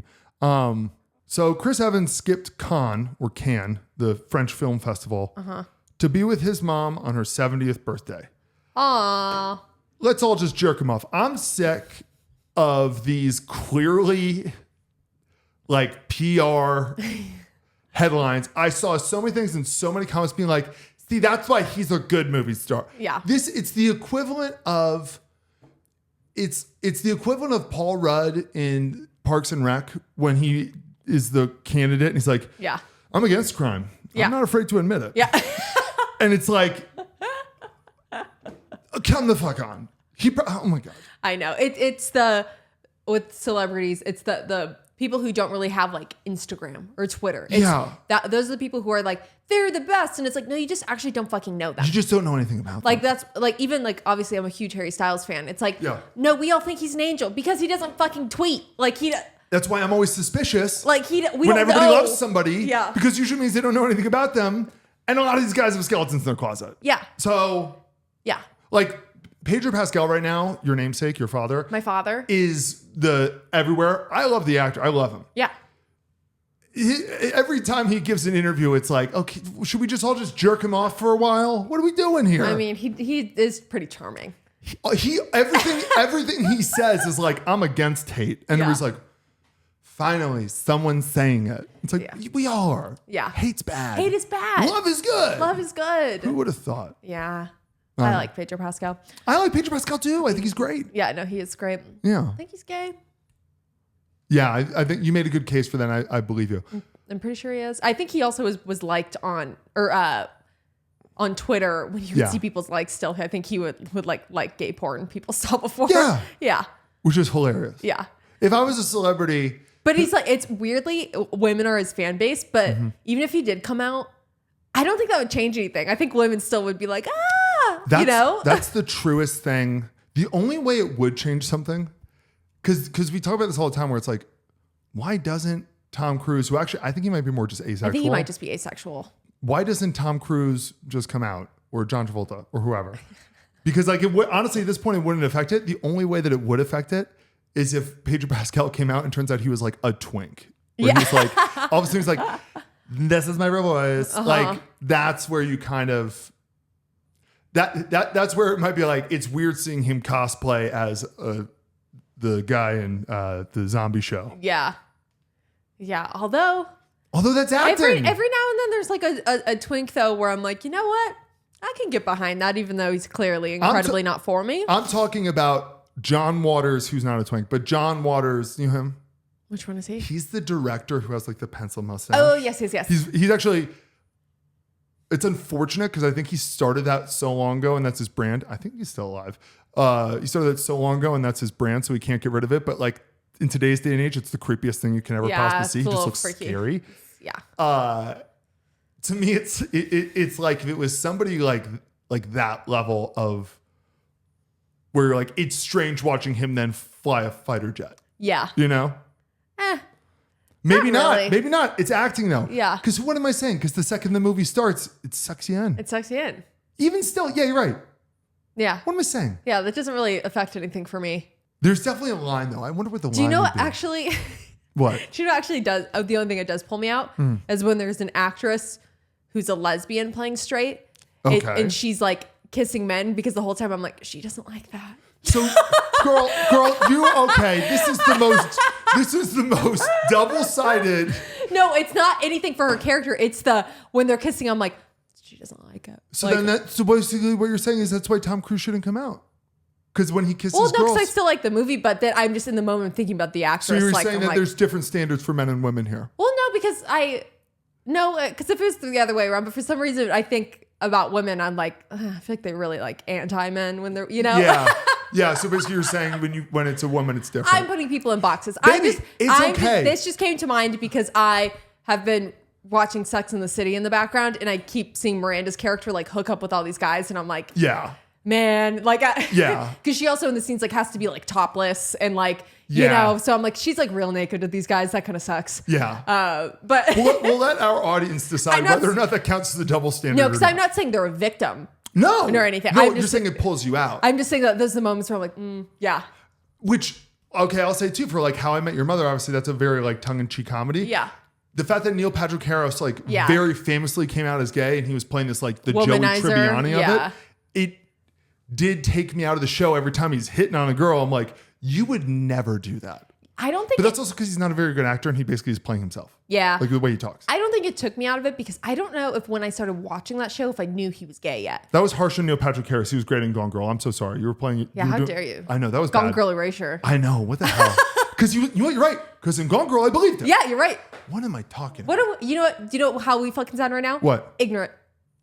Speaker 1: So Chris Evans skipped Cannes, the French Film Festival, to be with his mom on her 70th birthday.
Speaker 2: Aww.
Speaker 1: Let's all just jerk him off. I'm sick of these clearly like PR headlines. I saw so many things and so many comments being like, see, that's why he's a good movie star.
Speaker 2: Yeah.
Speaker 1: It's the equivalent of Paul Rudd in Parks and Rec when he is the candidate and he's like,
Speaker 2: yeah,
Speaker 1: I'm against crime. Yeah. I'm not afraid to admit it.
Speaker 2: Yeah.
Speaker 1: And it's like, come the fuck on. Oh my God.
Speaker 2: I know. It's with celebrities, it's the people who don't really have like Instagram or Twitter. Those are the people who are like, they're the best. And it's like, no, you just actually don't fucking know them.
Speaker 1: You just don't know anything about them.
Speaker 2: Like that's like, even like, obviously I'm a huge Harry Styles fan. It's like, no, we all think he's an angel because he doesn't fucking tweet. Like
Speaker 1: that's why I'm always suspicious.
Speaker 2: Like we
Speaker 1: when
Speaker 2: don't
Speaker 1: everybody
Speaker 2: know.
Speaker 1: loves somebody. Yeah. Because usually means they don't know anything about them. And a lot of these guys have skeletons in their closet.
Speaker 2: Yeah.
Speaker 1: So.
Speaker 2: Yeah.
Speaker 1: Like Pedro Pascal right now, your namesake, your father.
Speaker 2: My father.
Speaker 1: Is the everywhere. I love the actor. I love him.
Speaker 2: Yeah.
Speaker 1: Every time he gives an interview, it's like, okay, should we just all just jerk him off for a while? What are we doing here?
Speaker 2: I mean, he is pretty charming.
Speaker 1: Everything he says is like, I'm against hate. And everybody's like, finally, someone's saying it. It's like, we all are.
Speaker 2: Yeah.
Speaker 1: Hate's bad.
Speaker 2: Hate is bad.
Speaker 1: Love is good.
Speaker 2: Love is good.
Speaker 1: Who would have thought?
Speaker 2: Yeah. I like Pedro Pascal.
Speaker 1: I like Pedro Pascal too. I think he's great.
Speaker 2: Yeah, no, he is great.
Speaker 1: Yeah.
Speaker 2: I think he's gay.
Speaker 1: Yeah, I think you made a good case for that. I believe you.
Speaker 2: I'm pretty sure he is. I think he also was liked on Twitter when you would see people's likes still. I think he would like gay porn people saw before.
Speaker 1: Yeah.
Speaker 2: Yeah.
Speaker 1: Which is hilarious.
Speaker 2: Yeah.
Speaker 1: If I was a celebrity.
Speaker 2: But he's like, it's weirdly, women are his fan base, but even if he did come out, I don't think that would change anything. I think women still would be like,
Speaker 1: That's the truest thing. The only way it would change something, because we talk about this all the time where it's like, why doesn't Tom Cruise, who actually, I think he might be more just asexual.
Speaker 2: I think he might just be asexual.
Speaker 1: Why doesn't Tom Cruise just come out, or John Travolta or whoever? Because like it would, honestly, at this point, it wouldn't affect it. The only way that it would affect it is if Pedro Pascal came out and turns out he was like a twink. Where he's like, all of a sudden he's like, this is my real voice. Like that's where you kind of, that's where it might be like, it's weird seeing him cosplay as the guy in the zombie show.
Speaker 2: Yeah. Yeah. Although
Speaker 1: that's acting.
Speaker 2: Every now and then there's like a twink though, where I'm like, you know what? I can get behind that, even though he's clearly incredibly not for me.
Speaker 1: I'm talking about John Waters, who's not a twink, but John Waters, you know him?
Speaker 2: Which one is he?
Speaker 1: He's the director who has like the pencil mustache.
Speaker 2: Oh, yes.
Speaker 1: He's actually, it's unfortunate because I think he started that so long ago and that's his brand. I think he's still alive. He started that so long ago and that's his brand, so he can't get rid of it. But like in today's day and age, it's the creepiest thing you can ever possibly see. He just looks freaky. Scary.
Speaker 2: Yeah.
Speaker 1: To me, it's like if it was somebody like that level of where you're like, it's strange watching him then fly a fighter jet.
Speaker 2: Yeah.
Speaker 1: You know? Maybe not.
Speaker 2: Really.
Speaker 1: Maybe not. It's acting though.
Speaker 2: Yeah.
Speaker 1: Because what am I saying? Because the second the movie starts, it sucks you in. Even still, yeah, you're right.
Speaker 2: Yeah.
Speaker 1: What am I saying?
Speaker 2: Yeah, that doesn't really affect anything for me.
Speaker 1: There's definitely a line though. I wonder what the line is.
Speaker 2: Do you know what actually?
Speaker 1: What?
Speaker 2: Do you know what actually does? The only thing that does pull me out is when there's an actress who's a lesbian playing straight.
Speaker 1: Okay.
Speaker 2: And she's like kissing men, because the whole time I'm like, she doesn't like that.
Speaker 1: So, girl, you okay? This is the most double-sided.
Speaker 2: No, it's not anything for her character. It's when they're kissing, I'm like, she doesn't like it.
Speaker 1: So
Speaker 2: like,
Speaker 1: so basically what you're saying is that's why Tom Cruise shouldn't come out. Because when he kisses girls.
Speaker 2: Well, no, because I still like the movie, but then I'm just in the moment thinking about the actress.
Speaker 1: So you're saying that there's different standards for men and women here.
Speaker 2: Well, no, because if it was the other way around, but for some reason I think about women, I'm like, I feel like they really like anti-men when they're, you know?
Speaker 1: Yeah. Yeah, so basically you're saying when it's a woman, it's different.
Speaker 2: I'm putting people in boxes.
Speaker 1: Baby, okay.
Speaker 2: This just came to mind because I have been watching Sex and the City in the background, and I keep seeing Miranda's character like hook up with all these guys, and I'm like,
Speaker 1: yeah,
Speaker 2: man, like,
Speaker 1: yeah,
Speaker 2: because she also in the scenes like has to be like topless and like, you know, so I'm like, she's like real naked with these guys. That kind of sucks.
Speaker 1: Yeah.
Speaker 2: But
Speaker 1: we'll let our audience decide whether or not that counts as a double standard.
Speaker 2: No, because I'm not saying they're a victim.
Speaker 1: No,
Speaker 2: or anything.
Speaker 1: No, you're saying it pulls you out.
Speaker 2: I'm just saying that those are the moments where I'm like, yeah.
Speaker 1: Which, okay, I'll say too, for like How I Met Your Mother, obviously that's a very like tongue-in-cheek comedy.
Speaker 2: Yeah.
Speaker 1: The fact that Neil Patrick Harris like very famously came out as gay and he was playing this like the Joey
Speaker 2: Womanizer.
Speaker 1: Tribbiani of it did take me out of the show every time he's hitting on a girl. I'm like, you would never do that.
Speaker 2: I don't think.
Speaker 1: But that's also because he's not a very good actor and he basically is playing himself.
Speaker 2: Yeah.
Speaker 1: Like the way he talks.
Speaker 2: I don't think it took me out of it because I don't know if when I started watching that show, if I knew he was gay yet.
Speaker 1: That was harsh on Neil Patrick Harris. He was great in Gone Girl. I'm so sorry. You were playing.
Speaker 2: Yeah, how dare you?
Speaker 1: I know, that was
Speaker 2: Gone
Speaker 1: bad.
Speaker 2: Girl erasure.
Speaker 1: I know. What the hell? Because you're right. Because in Gone Girl, I believed it.
Speaker 2: Yeah, you're right.
Speaker 1: What am I talking
Speaker 2: about? You know what? Do you know how we fucking sound right now?
Speaker 1: What?
Speaker 2: Ignorant.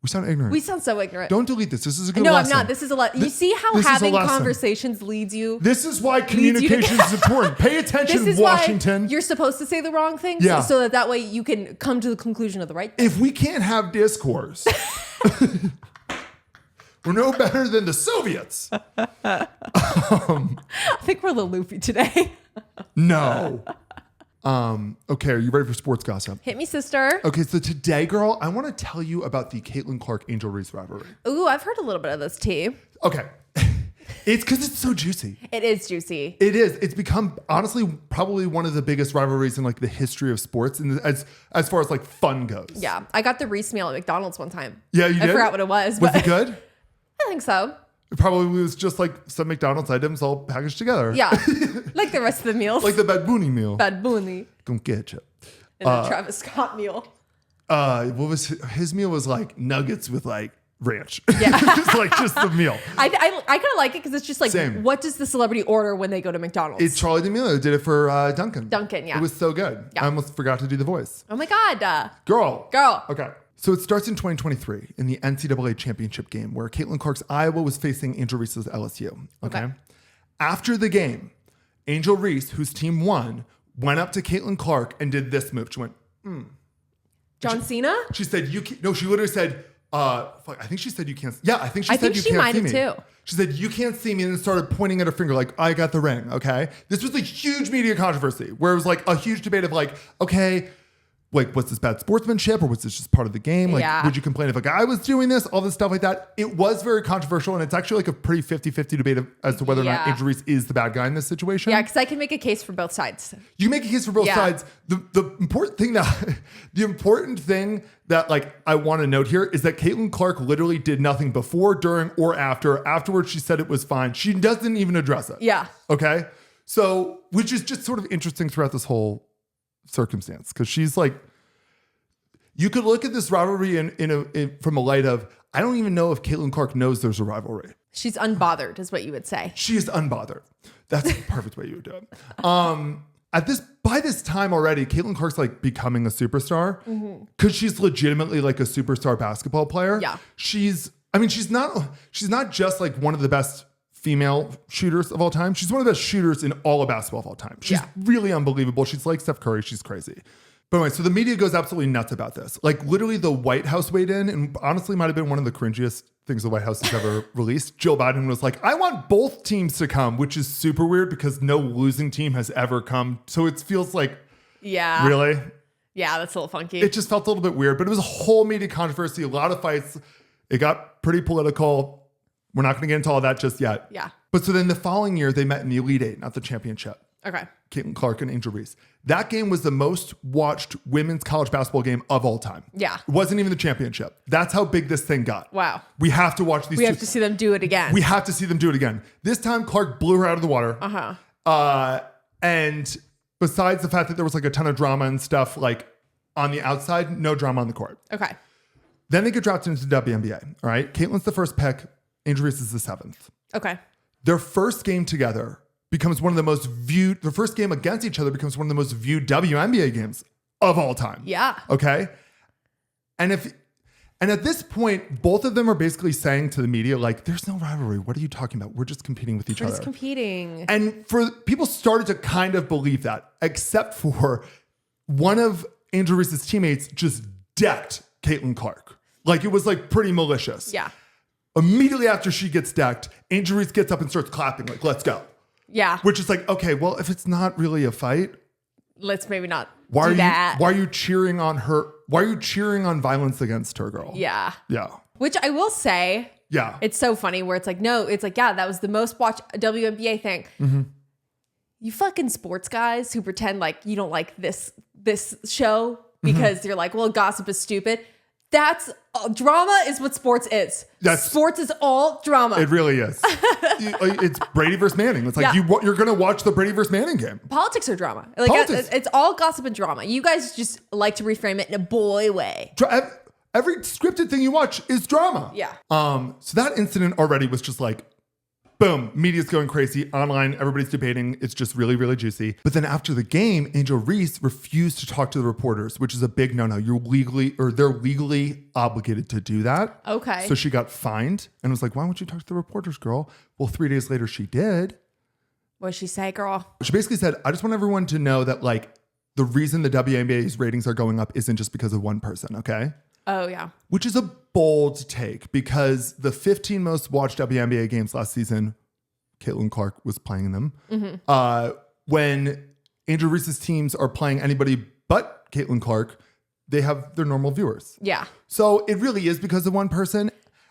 Speaker 1: We sound ignorant.
Speaker 2: We sound so ignorant.
Speaker 1: Don't delete this. This is a good
Speaker 2: lesson.
Speaker 1: lesson.
Speaker 2: No, I'm not. This is a lesson. You see how having conversations leads you?
Speaker 1: This is why communication is important. Pay attention, this is Washington.
Speaker 2: Why you're supposed to say the wrong thing so that way you can come to the conclusion of the right thing.
Speaker 1: If we can't have discourse, we're no better than the Soviets.
Speaker 2: I think we're a little loopy today.
Speaker 1: No. Okay, are you ready for sports gossip?
Speaker 2: Hit me, sister.
Speaker 1: Okay, so today, girl, I want to tell you about the Caitlin Clark Angel Reese rivalry.
Speaker 2: Ooh, I've heard a little bit of this tea.
Speaker 1: Okay. It's because it's so juicy.
Speaker 2: It is juicy.
Speaker 1: It is. It's become, honestly, probably one of the biggest rivalries in like the history of sports and as far as like fun goes.
Speaker 2: Yeah. I got the Reese meal at McDonald's one time.
Speaker 1: Yeah, you did?
Speaker 2: I forgot what it was.
Speaker 1: Was it good?
Speaker 2: I think so.
Speaker 1: It probably was just like some McDonald's items all packaged together.
Speaker 2: Yeah. Like the rest of the meals.
Speaker 1: Like the Bad Booney meal.
Speaker 2: Bad Booney.
Speaker 1: Don't get you.
Speaker 2: And the Travis Scott meal.
Speaker 1: What was his meal was like nuggets with like ranch.
Speaker 2: Yeah.
Speaker 1: It's like just the meal.
Speaker 2: I kind of like it because it's just like,
Speaker 1: Same.
Speaker 2: What does the celebrity order when they go to McDonald's?
Speaker 1: It's Charlie D'Amelio did it for Duncan.
Speaker 2: Duncan, yeah.
Speaker 1: It was so good.
Speaker 2: Yeah.
Speaker 1: I almost forgot to do the voice.
Speaker 2: Oh my God.
Speaker 1: Girl.
Speaker 2: Okay.
Speaker 1: So it starts in 2023 in the NCAA championship game where Caitlin Clark's Iowa was facing Angel Reese's LSU. Okay. After the game, Angel Reese, whose team won, went up to Caitlin Clark and did this move. She went,
Speaker 2: John Cena?
Speaker 1: She said, you can't. No, she literally said, I think she said you can't. Yeah, I think she said you can't
Speaker 2: might
Speaker 1: see
Speaker 2: have
Speaker 1: me.
Speaker 2: too.
Speaker 1: She said, you can't see me, and then started pointing at her finger like, I got the ring, okay? This was a huge media controversy where it was like a huge debate of like, okay, like, was this bad sportsmanship or was this just part of the game? Like, would you complain if a guy was doing this? All this stuff like that. It was very controversial, and it's actually like a pretty 50-50 debate as to whether or not Angel Reese is the bad guy in this situation.
Speaker 2: Yeah, because I can make a case for both sides.
Speaker 1: You make a case for both sides. The important thing that like I want to note here is that Caitlin Clark literally did nothing before, during, or after. Afterwards, she said it was fine. She doesn't even address it.
Speaker 2: Yeah.
Speaker 1: Okay. So, which is just sort of interesting throughout this whole circumstance, because she's like, you could look at this rivalry from a light of, I don't even know if Caitlin Clark knows there's a rivalry.
Speaker 2: She's unbothered, is what you would say.
Speaker 1: She is unbothered. That's the perfect way you would do it. By this time already, Caitlin Clark's like becoming a superstar because she's legitimately like a superstar basketball player.
Speaker 2: Yeah,
Speaker 1: she's not just like one of the best female shooters of all time. She's one of the best shooters in all of basketball of all time. She's really unbelievable. She's like Steph Curry. She's crazy. But anyway, so the media goes absolutely nuts about this. Like literally the White House weighed in, and honestly might have been one of the cringiest things the White House has ever released. Jill Biden was like, I want both teams to come, which is super weird because no losing team has ever come. So it feels like, really?
Speaker 2: Yeah, that's a little funky.
Speaker 1: It just felt a little bit weird, but it was a whole media controversy, a lot of fights. It got pretty political. We're not going to get into all that just yet.
Speaker 2: Yeah.
Speaker 1: But so then the following year, they met in the Elite Eight, not the championship.
Speaker 2: Okay.
Speaker 1: Caitlin Clark and Angel Reese. That game was the most watched women's college basketball game of all time.
Speaker 2: Yeah.
Speaker 1: It wasn't even the championship. That's how big this thing got.
Speaker 2: Wow.
Speaker 1: We have to watch these.
Speaker 2: We have to see them do it again.
Speaker 1: We have to see them do it again. This time, Clark blew her out of the water. And besides the fact that there was like a ton of drama and stuff like on the outside, no drama on the court.
Speaker 2: Okay.
Speaker 1: Then they get drafted into the WNBA. All right. Caitlin's the first pick. Angel Reese is the seventh.
Speaker 2: Okay.
Speaker 1: Their first game together becomes one of the most viewed, their first game against each other becomes one of the most viewed WNBA games of all time.
Speaker 2: Yeah.
Speaker 1: Okay. And at this point, both of them are basically saying to the media, like, there's no rivalry. What are you talking about? We're just competing with each other.
Speaker 2: We're just competing.
Speaker 1: And people started to kind of believe that, except for one of Angel Reese's teammates just decked Caitlin Clark. Like it was like pretty malicious.
Speaker 2: Yeah.
Speaker 1: Immediately after she gets decked, Angel Reese gets up and starts clapping, like, let's go.
Speaker 2: Yeah.
Speaker 1: Which is like, okay, well, if it's not really a fight,
Speaker 2: let's maybe not
Speaker 1: do
Speaker 2: that.
Speaker 1: Why are you cheering on her? Why are you cheering on violence against her, girl?
Speaker 2: Yeah.
Speaker 1: Yeah.
Speaker 2: Which I will say, it's so funny where it's like, no, it's like, yeah, that was the most watched WNBA thing. Mm-hmm. You fucking sports guys who pretend like you don't like this show because you're like, well, gossip is stupid. That's drama is what sports is. Sports is all drama.
Speaker 1: It really is. It's Brady versus Manning. It's like you're going to watch the Brady versus Manning game.
Speaker 2: Politics are drama. Like it's all gossip and drama. You guys just like to reframe it in a boy way.
Speaker 1: Every scripted thing you watch is drama.
Speaker 2: Yeah.
Speaker 1: So that incident already was just like, boom, media's going crazy. Online, everybody's debating. It's just really, really juicy. But then after the game, Angel Reese refused to talk to the reporters, which is a big no-no. They're legally obligated to do that.
Speaker 2: Okay.
Speaker 1: So she got fined and was like, why won't you talk to the reporters, girl? Well, 3 days later, she did.
Speaker 2: What'd she say, girl?
Speaker 1: She basically said, I just want everyone to know that like the reason the WNBA's ratings are going up isn't just because of one person, okay?
Speaker 2: Oh, yeah.
Speaker 1: Which is a bold take because the 15 most watched WNBA games last season, Caitlin Clark was playing them. Mm-hmm. When Angel Reese's teams are playing anybody but Caitlin Clark, they have their normal viewers.
Speaker 2: Yeah.
Speaker 1: So it really is because of one person.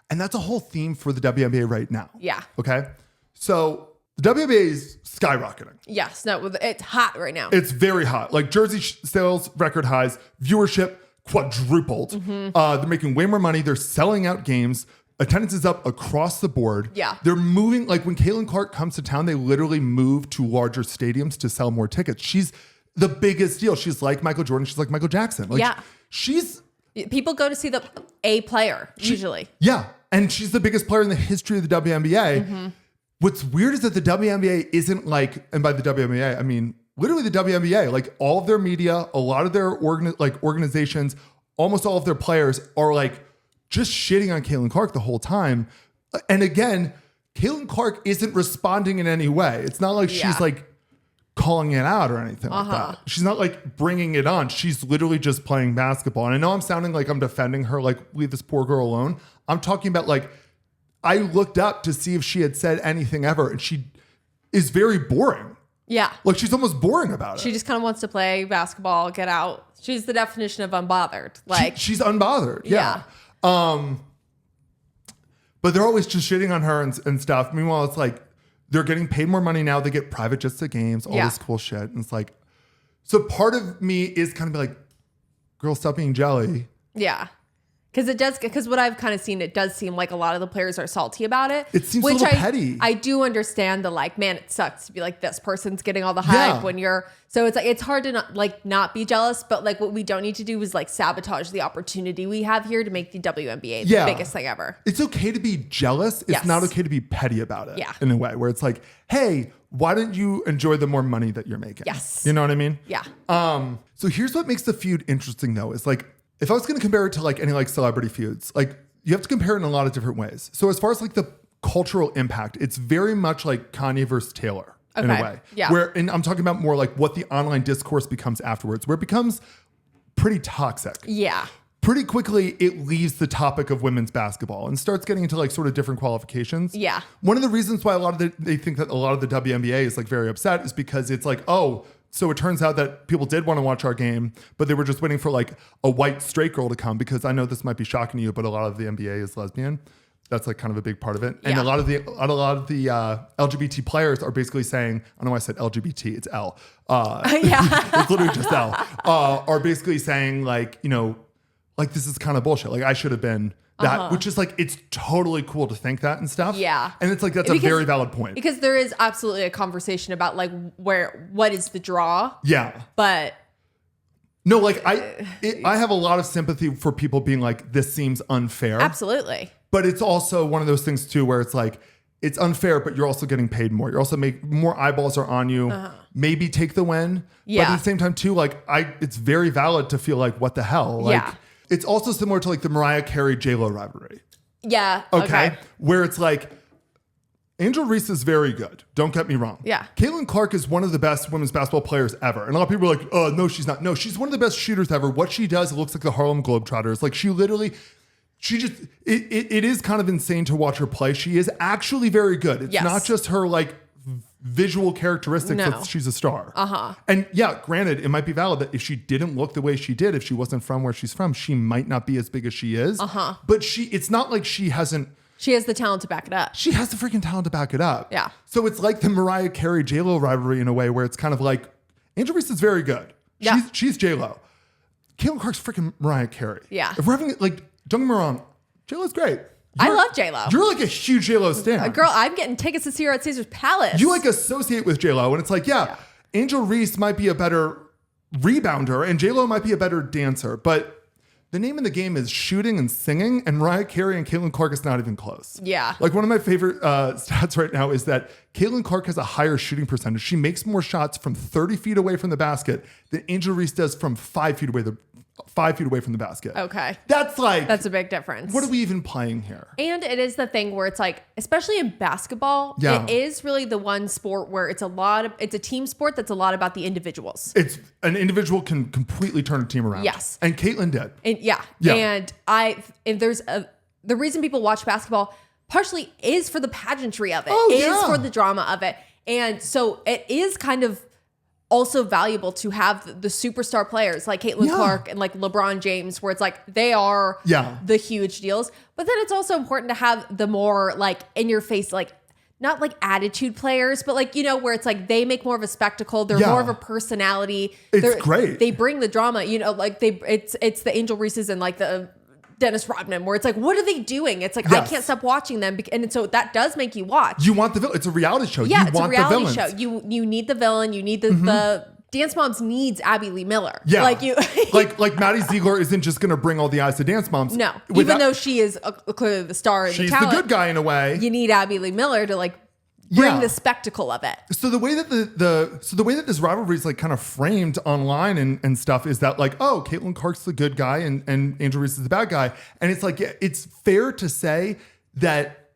Speaker 1: And that's a whole theme for the WNBA right now.
Speaker 2: Yeah.
Speaker 1: Okay. So the WNBA is skyrocketing.
Speaker 2: Yes. No, it's hot right now.
Speaker 1: It's very hot. Like jersey sales, record highs, viewership quadrupled. Mm-hmm. They're making way more money. They're selling out games. Attendance is up across the board.
Speaker 2: Yeah.
Speaker 1: They're moving. Like when Caitlin Clark comes to town, they literally move to larger stadiums to sell more tickets. She's the biggest deal. She's like Michael Jordan. She's like Michael Jackson. Like,
Speaker 2: yeah. People go to see the A player usually.
Speaker 1: Yeah. And she's the biggest player in the history of the WNBA. Mm-hmm. What's weird is that the WNBA isn't like, and by the WNBA, I mean, literally the WNBA, like all of their media, a lot of their organizations, almost all of their players are like just shitting on Caitlin Clark the whole time. And again, Caitlin Clark isn't responding in any way. It's not like she's like calling it out or anything like that. She's not like bringing it on. She's literally just playing basketball. And I know I'm sounding like I'm defending her, like leave this poor girl alone. I'm talking about like, I looked up to see if she had said anything ever, and she is very boring.
Speaker 2: Yeah.
Speaker 1: Like she's almost boring about it.
Speaker 2: She just kind of wants to play basketball, get out. She's the definition of unbothered. Like
Speaker 1: she's unbothered. Yeah. But they're always just shitting on her and stuff. Meanwhile, it's like they're getting paid more money now. They get private jets to games, all this cool shit. And it's like, so part of me is kind of like, girl, stop being jelly.
Speaker 2: Yeah. Because what I've kind of seen, it does seem like a lot of the players are salty about it.
Speaker 1: It seems a little petty.
Speaker 2: I do understand the like, man, it sucks to be like, this person's getting all the hype when you're, so it's like, it's hard to not be jealous, but like what we don't need to do is like sabotage the opportunity we have here to make the WNBA the biggest thing ever.
Speaker 1: It's okay to be jealous. It's not okay to be petty about it in a way where it's like, hey, why don't you enjoy the more money that you're making?
Speaker 2: Yes.
Speaker 1: You know what I mean?
Speaker 2: Yeah.
Speaker 1: So here's what makes the feud interesting though, is like, if I was going to compare it to like any like celebrity feuds, like you have to compare it in a lot of different ways. So as far as like the cultural impact, it's very much like Kanye versus Taylor in a way.
Speaker 2: Yeah.
Speaker 1: And I'm talking about more like what the online discourse becomes afterwards, where it becomes pretty toxic.
Speaker 2: Yeah.
Speaker 1: Pretty quickly, it leaves the topic of women's basketball and starts getting into like sort of different qualifications. Yeah. One of the reasons why they think that a lot of the WNBA is like very upset is because it's like, oh, so it turns out that people did want to watch our game, but they were just waiting for like a white straight girl to come, because I know this might be shocking to you, but a lot of the NBA is lesbian. That's like kind of a big part of it. And a lot of the LGBT players are basically saying, I don't know why I said LGBT, it's L. It's literally just L. Are basically saying like, you know, like this is kind of bullshit. Like I should have been that, which is like, it's totally cool to think that and stuff. Yeah. And it's like, that's a very valid point.
Speaker 2: Because there is absolutely a conversation about like what is the draw.
Speaker 1: Yeah.
Speaker 2: But
Speaker 1: no, like I have a lot of sympathy for people being like, this seems unfair.
Speaker 2: Absolutely.
Speaker 1: But it's also one of those things too, where it's like, it's unfair, but you're also getting paid more. You're also more eyeballs are on you. Maybe take the win. Yeah. But at the same time too, like it's very valid to feel like, what the hell? Like, it's also similar to like the Mariah Carey J-Lo rivalry.
Speaker 2: Yeah.
Speaker 1: Okay. Where it's like, Angel Reese is very good. Don't get me wrong. Yeah. Caitlin Clark is one of the best women's basketball players ever. And a lot of people are like, oh, no, she's not. No, she's one of the best shooters ever. What she does, it looks like the Harlem Globetrotters. Like it is kind of insane to watch her play. She is actually very good. It's not just her like visual characteristics that she's a star. And yeah, granted, it might be valid that if she didn't look the way she did, if she wasn't from where she's from, she might not be as big as she is. But it's not like she has the talent to back it up. She has the freaking talent to back it up. Yeah. So it's like the Mariah Carey J-Lo rivalry in a way, where it's kind of like, Angel Reese is very good. Yeah. She's J-Lo. Caitlin Clark's freaking Mariah Carey. Yeah. If we're having like, don't get me wrong, J-Lo's great.
Speaker 2: I love J-Lo.
Speaker 1: You're like a huge J-Lo stan.
Speaker 2: Girl, I'm getting tickets to see her at Caesar's Palace.
Speaker 1: You like associate with J-Lo, and it's like, Angel Reese might be a better rebounder and J-Lo might be a better dancer, but the name of the game is shooting and singing, and Mariah Carey and Caitlin Clark is not even close.
Speaker 2: Yeah.
Speaker 1: Like one of my favorite stats right now is that Caitlin Clark has a higher shooting percentage. She makes more shots from 30 feet away from the basket than Angel Reese does from 5 feet away from the basket.
Speaker 2: Okay.
Speaker 1: That's
Speaker 2: a big difference.
Speaker 1: What are we even playing here?
Speaker 2: And it is the thing where it's like, especially in basketball, it is really the one sport where it's a team sport that's a lot about the individuals.
Speaker 1: It's an individual can completely turn a team around.
Speaker 2: Yes.
Speaker 1: And Caitlin did.
Speaker 2: And the reason people watch basketball partially is for the pageantry of it, is for the drama of it. And so it is kind of also valuable to have the superstar players like Caitlin Clark and like LeBron James, where it's like they are the huge deals. But then it's also important to have the more like in your face, like not like attitude players, but like, where it's like they make more of a spectacle. They're more of a personality.
Speaker 1: It's great.
Speaker 2: They bring the drama, like it's the Angel Reese's and like the Dennis Rodman, where it's like, what are they doing? It's like, I can't stop watching them. And so that does make you watch.
Speaker 1: You want the villain. It's a reality show.
Speaker 2: Yeah,
Speaker 1: you
Speaker 2: it's
Speaker 1: want
Speaker 2: a reality
Speaker 1: the
Speaker 2: show. You need the villain. You need the Dance Moms needs Abby Lee Miller.
Speaker 1: Yeah. like Maddie Ziegler isn't just going to bring all the eyes to Dance Moms.
Speaker 2: No. Even though she is clearly the star and
Speaker 1: she's
Speaker 2: the talent.
Speaker 1: The good guy in a way.
Speaker 2: You need Abby Lee Miller to like bring the spectacle of it.
Speaker 1: So the way that the way that this rivalry is like kind of framed online and stuff is that like, oh, Caitlin Clark's the good guy and Angel Reese is the bad guy. And it's like, it's fair to say that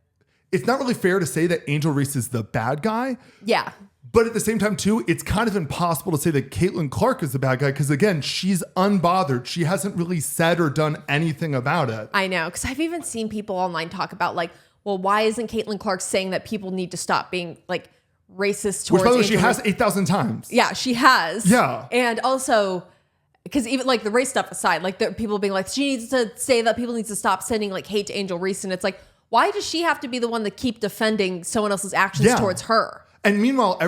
Speaker 1: it's not really fair to say that Angel Reese is the bad guy.
Speaker 2: Yeah.
Speaker 1: But at the same time, too, it's kind of impossible to say that Caitlin Clark is the bad guy because, again, she's unbothered. She hasn't really said or done anything about it.
Speaker 2: I know, because I've even seen people online talk about like, well, why isn't Caitlin Clark saying that people need to stop being like racist towards?
Speaker 1: Which, by the way, she has 8,000 times.
Speaker 2: Yeah, she has.
Speaker 1: Yeah.
Speaker 2: And also, because even like the race stuff aside, like the people being like, she needs to say that people need to stop sending like hate to Angel Reese. And it's like, why does she have to be the one to keep defending someone else's actions towards her?
Speaker 1: And meanwhile,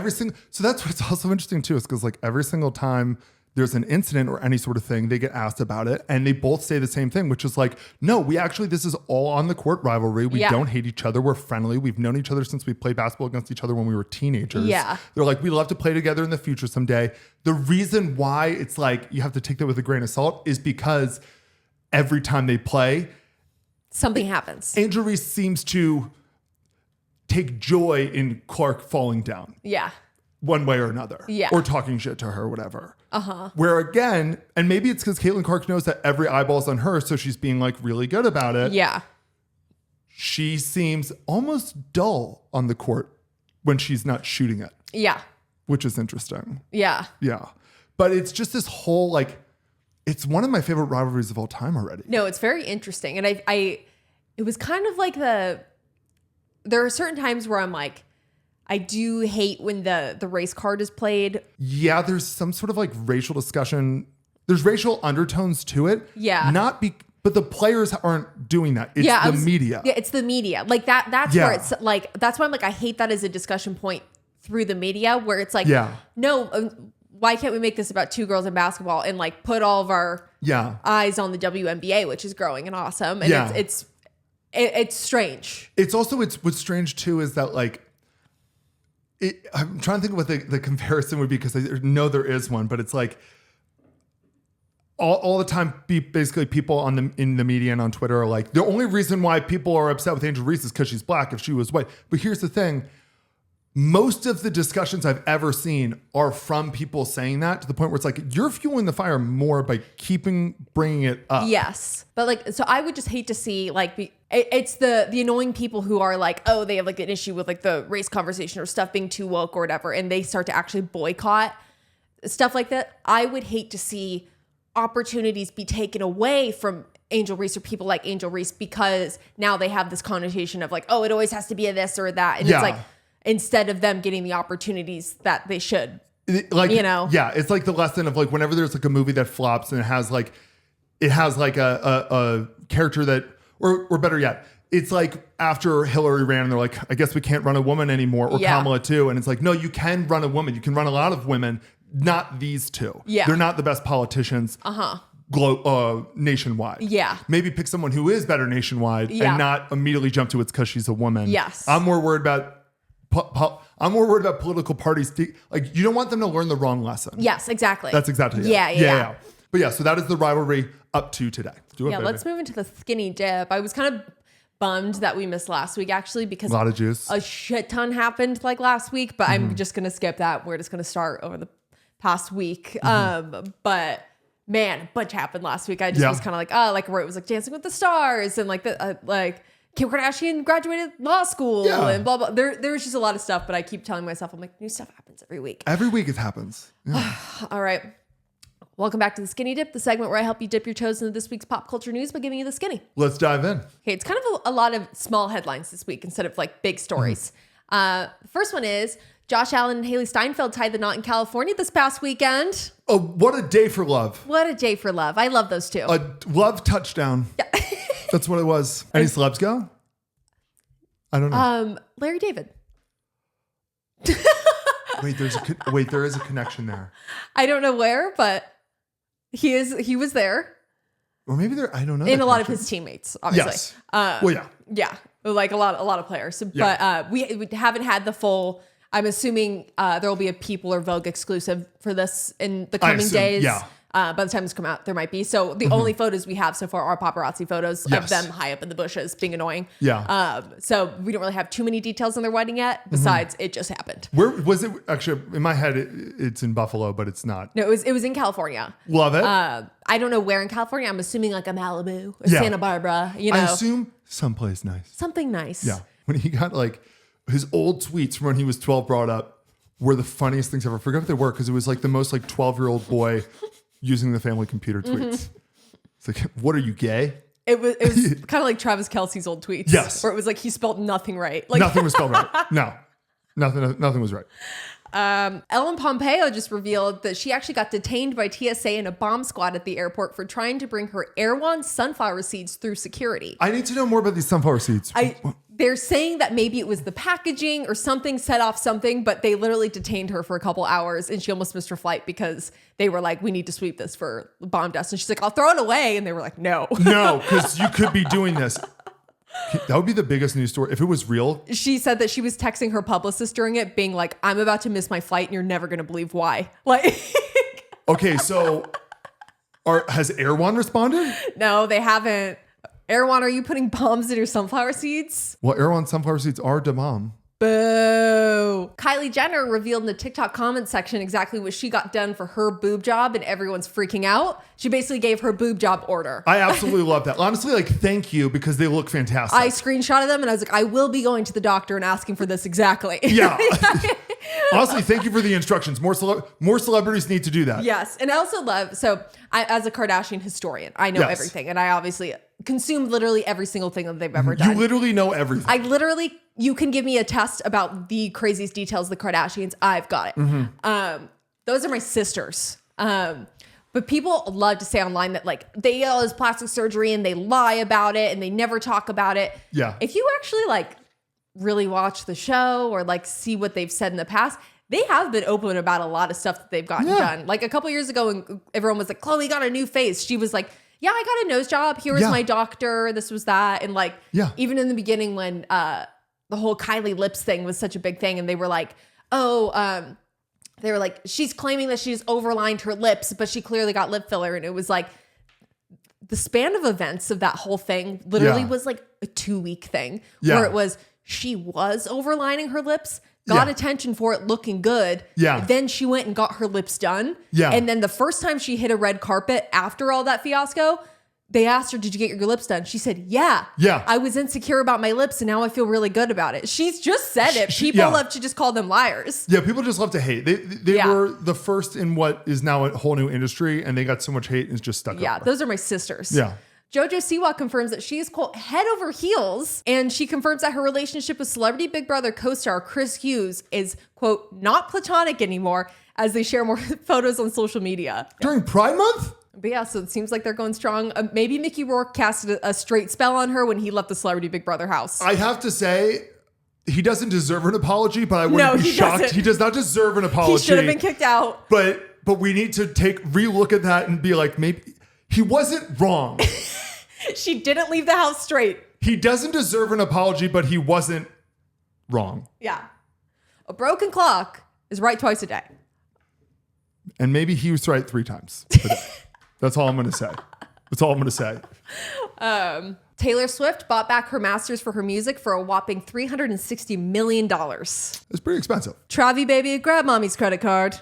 Speaker 1: so that's what's also interesting too, is because like every single time there's an incident or any sort of thing, they get asked about it and they both say the same thing, which is like, no, this is all on the court rivalry. We don't hate each other. We're friendly. We've known each other since we played basketball against each other when we were teenagers.
Speaker 2: Yeah.
Speaker 1: They're like, we love to play together in the future someday. The reason why it's like, you have to take that with a grain of salt is because every time they play,
Speaker 2: something happens.
Speaker 1: Angel Reese seems to take joy in Clark falling down.
Speaker 2: Yeah.
Speaker 1: One way or another.
Speaker 2: Yeah.
Speaker 1: Or talking shit to her or whatever. Uh-huh. Where again, and maybe it's because Caitlin Clark knows that every eyeball's on her, so she's being like really good about it.
Speaker 2: Yeah.
Speaker 1: She seems almost dull on the court when she's not shooting it.
Speaker 2: Yeah.
Speaker 1: Which is interesting.
Speaker 2: Yeah.
Speaker 1: Yeah. But it's just this whole like, it's one of my favorite rivalries of all time already.
Speaker 2: No, it's very interesting. And it was kind of like there are certain times where I'm like, I do hate when the race card is played.
Speaker 1: Yeah, there's some sort of like racial discussion. There's racial undertones to it.
Speaker 2: Yeah.
Speaker 1: But the players aren't doing that. It's the media.
Speaker 2: Yeah, it's the media. Like that's where it's like, that's why I'm like, I hate that as a discussion point through the media where it's like, no, why can't we make this about two girls in basketball and like put all of our eyes on the WNBA, which is growing and awesome. And it's strange.
Speaker 1: It's also, what's strange too is that like, I'm trying to think of what the comparison would be because I know there is one, but it's like all the time, basically people in the media and on Twitter are like, the only reason why people are upset with Angel Reese is because she's black if she was white. But here's the thing. Most of the discussions I've ever seen are from people saying that to the point where it's like, you're fueling the fire more by bringing it up.
Speaker 2: Yes. But like, so I would just hate to see like, it's the annoying people who are like, oh, they have like an issue with like the race conversation or stuff being too woke or whatever. And they start to actually boycott stuff like that. I would hate to see opportunities be taken away from Angel Reese or people like Angel Reese because now they have this connotation of like, oh, it always has to be a this or that. And it's like, instead of them getting the opportunities that they should,
Speaker 1: like, yeah, it's like the lesson of like, whenever there's like a movie that flops and it has like a character that, or better yet, it's like after Hillary ran and they're like, I guess we can't run a woman anymore, or Kamala too. And it's like, no, you can run a woman. You can run a lot of women, not these two.
Speaker 2: Yeah.
Speaker 1: They're not the best politicians. Nationwide.
Speaker 2: Yeah.
Speaker 1: Maybe pick someone who is better nationwide and not immediately jump to it's because she's a woman.
Speaker 2: Yes.
Speaker 1: I'm more worried about political parties. Like, you don't want them to learn the wrong lesson.
Speaker 2: Yes, exactly.
Speaker 1: That's exactly it.
Speaker 2: Yeah.
Speaker 1: But yeah, so that is the rivalry up to today.
Speaker 2: Let's move into the skinny dip. I was kind of bummed that we missed last week, actually, because
Speaker 1: a lot of juice.
Speaker 2: A shit ton happened like last week, but I'm just going to skip that. We're just going to start over the past week. But man, a bunch happened last week. I just was kind of like, where it was like Dancing with the Stars and like Kim Kardashian graduated law school and blah, blah. There was just a lot of stuff, but I keep telling myself, I'm like, new stuff happens every week.
Speaker 1: Every week it happens. Yeah.
Speaker 2: All right. Welcome back to the Skinny Dip, the segment where I help you dip your toes into this week's pop culture news by giving you the skinny.
Speaker 1: Let's dive in.
Speaker 2: Okay, it's kind of a lot of small headlines this week instead of like big stories. The first one is Josh Allen and Haley Steinfeld tied the knot in California this past weekend.
Speaker 1: Oh, what a day for love.
Speaker 2: What a day for love. I love those two.
Speaker 1: A love touchdown. Yeah. That's what it was. Any celebs go? I don't know.
Speaker 2: Larry David.
Speaker 1: Wait, there is a connection there.
Speaker 2: I don't know where, but he was there.
Speaker 1: Or maybe I don't know.
Speaker 2: In a lot of his teammates, obviously.
Speaker 1: Yes. Well, yeah.
Speaker 2: Yeah. Like a lot of players. But we haven't had the full, I'm assuming there will be a People or Vogue exclusive for this in the coming days.
Speaker 1: Yeah.
Speaker 2: By the time this come out, there might be. So the only photos we have so far are paparazzi photos of them high up in the bushes being annoying.
Speaker 1: Yeah.
Speaker 2: So we don't really have too many details on their wedding yet. Besides, it just happened.
Speaker 1: Where was it? Actually, in my head, it's in Buffalo, but it's not.
Speaker 2: No, it was in California.
Speaker 1: Love it.
Speaker 2: I don't know where in California. I'm assuming like a Malibu or Santa Barbara. You know,
Speaker 1: I assume someplace nice.
Speaker 2: Something nice.
Speaker 1: Yeah. When he got like his old tweets from when he was 12 brought up were the funniest things ever. I forgot what they were because it was like the most like 12-year-old boy using the family computer tweets. It's like, what are you, gay?
Speaker 2: It was kind of like Travis Kelce's old tweets.
Speaker 1: Yes.
Speaker 2: Where it was like he spelled nothing right. Like
Speaker 1: nothing was spelled right. No. Nothing was right.
Speaker 2: Ellen Pompeo just revealed that she actually got detained by TSA and a bomb squad at the airport for trying to bring her Erewhon sunflower seeds through security.
Speaker 1: I need to know more about these sunflower seeds.
Speaker 2: They're saying that maybe it was the packaging or something set off something, but they literally detained her for a couple hours and she almost missed her flight because they were like, we need to sweep this for bomb dust. And she's like, I'll throw it away. And they were like, no.
Speaker 1: No, because you could be doing this. That would be the biggest news story if it was real.
Speaker 2: She said that she was texting her publicist during it being like, I'm about to miss my flight and you're never going to believe why. Like,
Speaker 1: okay, so has Erewhon responded?
Speaker 2: No, they haven't. Erewhon, are you putting bombs in your sunflower seeds?
Speaker 1: Well, Erewhon sunflower seeds are da bomb.
Speaker 2: Boo. Kylie Jenner revealed in the TikTok comment section exactly what she got done for her boob job and everyone's freaking out. She basically gave her boob job order.
Speaker 1: I absolutely love that. Honestly, like, thank you because they look fantastic.
Speaker 2: I screenshotted them and I was like, I will be going to the doctor and asking for this exactly.
Speaker 1: Yeah. Honestly, thank you for the instructions. More celebrities need to do that.
Speaker 2: Yes. And I also love, as a Kardashian historian, I know everything. And I obviously consume literally every single thing that they've ever done.
Speaker 1: You literally know everything. You can give me a test about the craziest details of the Kardashians. I've got it. Those are my sisters. But people love to say online that like they get all this plastic surgery and they lie about it and they never talk about it. Yeah.
Speaker 2: If you actually like really watch the show or like see what they've said in the past, they have been open about a lot of stuff that they've gotten done. Like a couple years ago when everyone was like, Khloe got a new face. She was like, yeah, I got a nose job. Here was my doctor. This was that. And like, even in the beginning when the whole Kylie lips thing was such a big thing and they were like, they were like, she's claiming that she's overlined her lips, but she clearly got lip filler. And it was like, the span of events of that whole thing literally was like a 2-week thing where it was, she was overlining her lips, got attention for it looking good.
Speaker 1: Yeah.
Speaker 2: Then she went and got her lips done.
Speaker 1: Yeah.
Speaker 2: And then the first time she hit a red carpet after all that fiasco, they asked her, did you get your lips done? She said, yeah. I was insecure about my lips and now I feel really good about it. She's just said it. People love to just call them liars.
Speaker 1: Yeah, people just love to hate. They were the first in what is now a whole new industry and they got so much hate and it's just stuck over.
Speaker 2: Those are my sisters.
Speaker 1: Yeah.
Speaker 2: JoJo Siwa confirms that she is, quote, head over heels. And she confirms that her relationship with Celebrity Big Brother co-star Chris Hughes is, quote, not platonic anymore as they share more photos on social media.
Speaker 1: During Pride Month?
Speaker 2: But yeah, so it seems like they're going strong. Maybe Mickey Rourke casted a straight spell on her when he left the Celebrity Big Brother house.
Speaker 1: I have to say, he doesn't deserve an apology, but I wouldn't be shocked.
Speaker 2: Doesn't.
Speaker 1: He does not deserve an apology.
Speaker 2: He should have been kicked out.
Speaker 1: But we need to relook at that and be like, maybe he wasn't wrong.
Speaker 2: She didn't leave the house straight.
Speaker 1: He doesn't deserve an apology, but he wasn't wrong.
Speaker 2: Yeah. A broken clock is right twice a day.
Speaker 1: And maybe he was right 3 times a day. That's all I'm going to say. That's all I'm going to say.
Speaker 2: Taylor Swift bought back her masters for her music for a whopping $360 million.
Speaker 1: It's pretty expensive.
Speaker 2: Travie baby, grab mommy's credit card.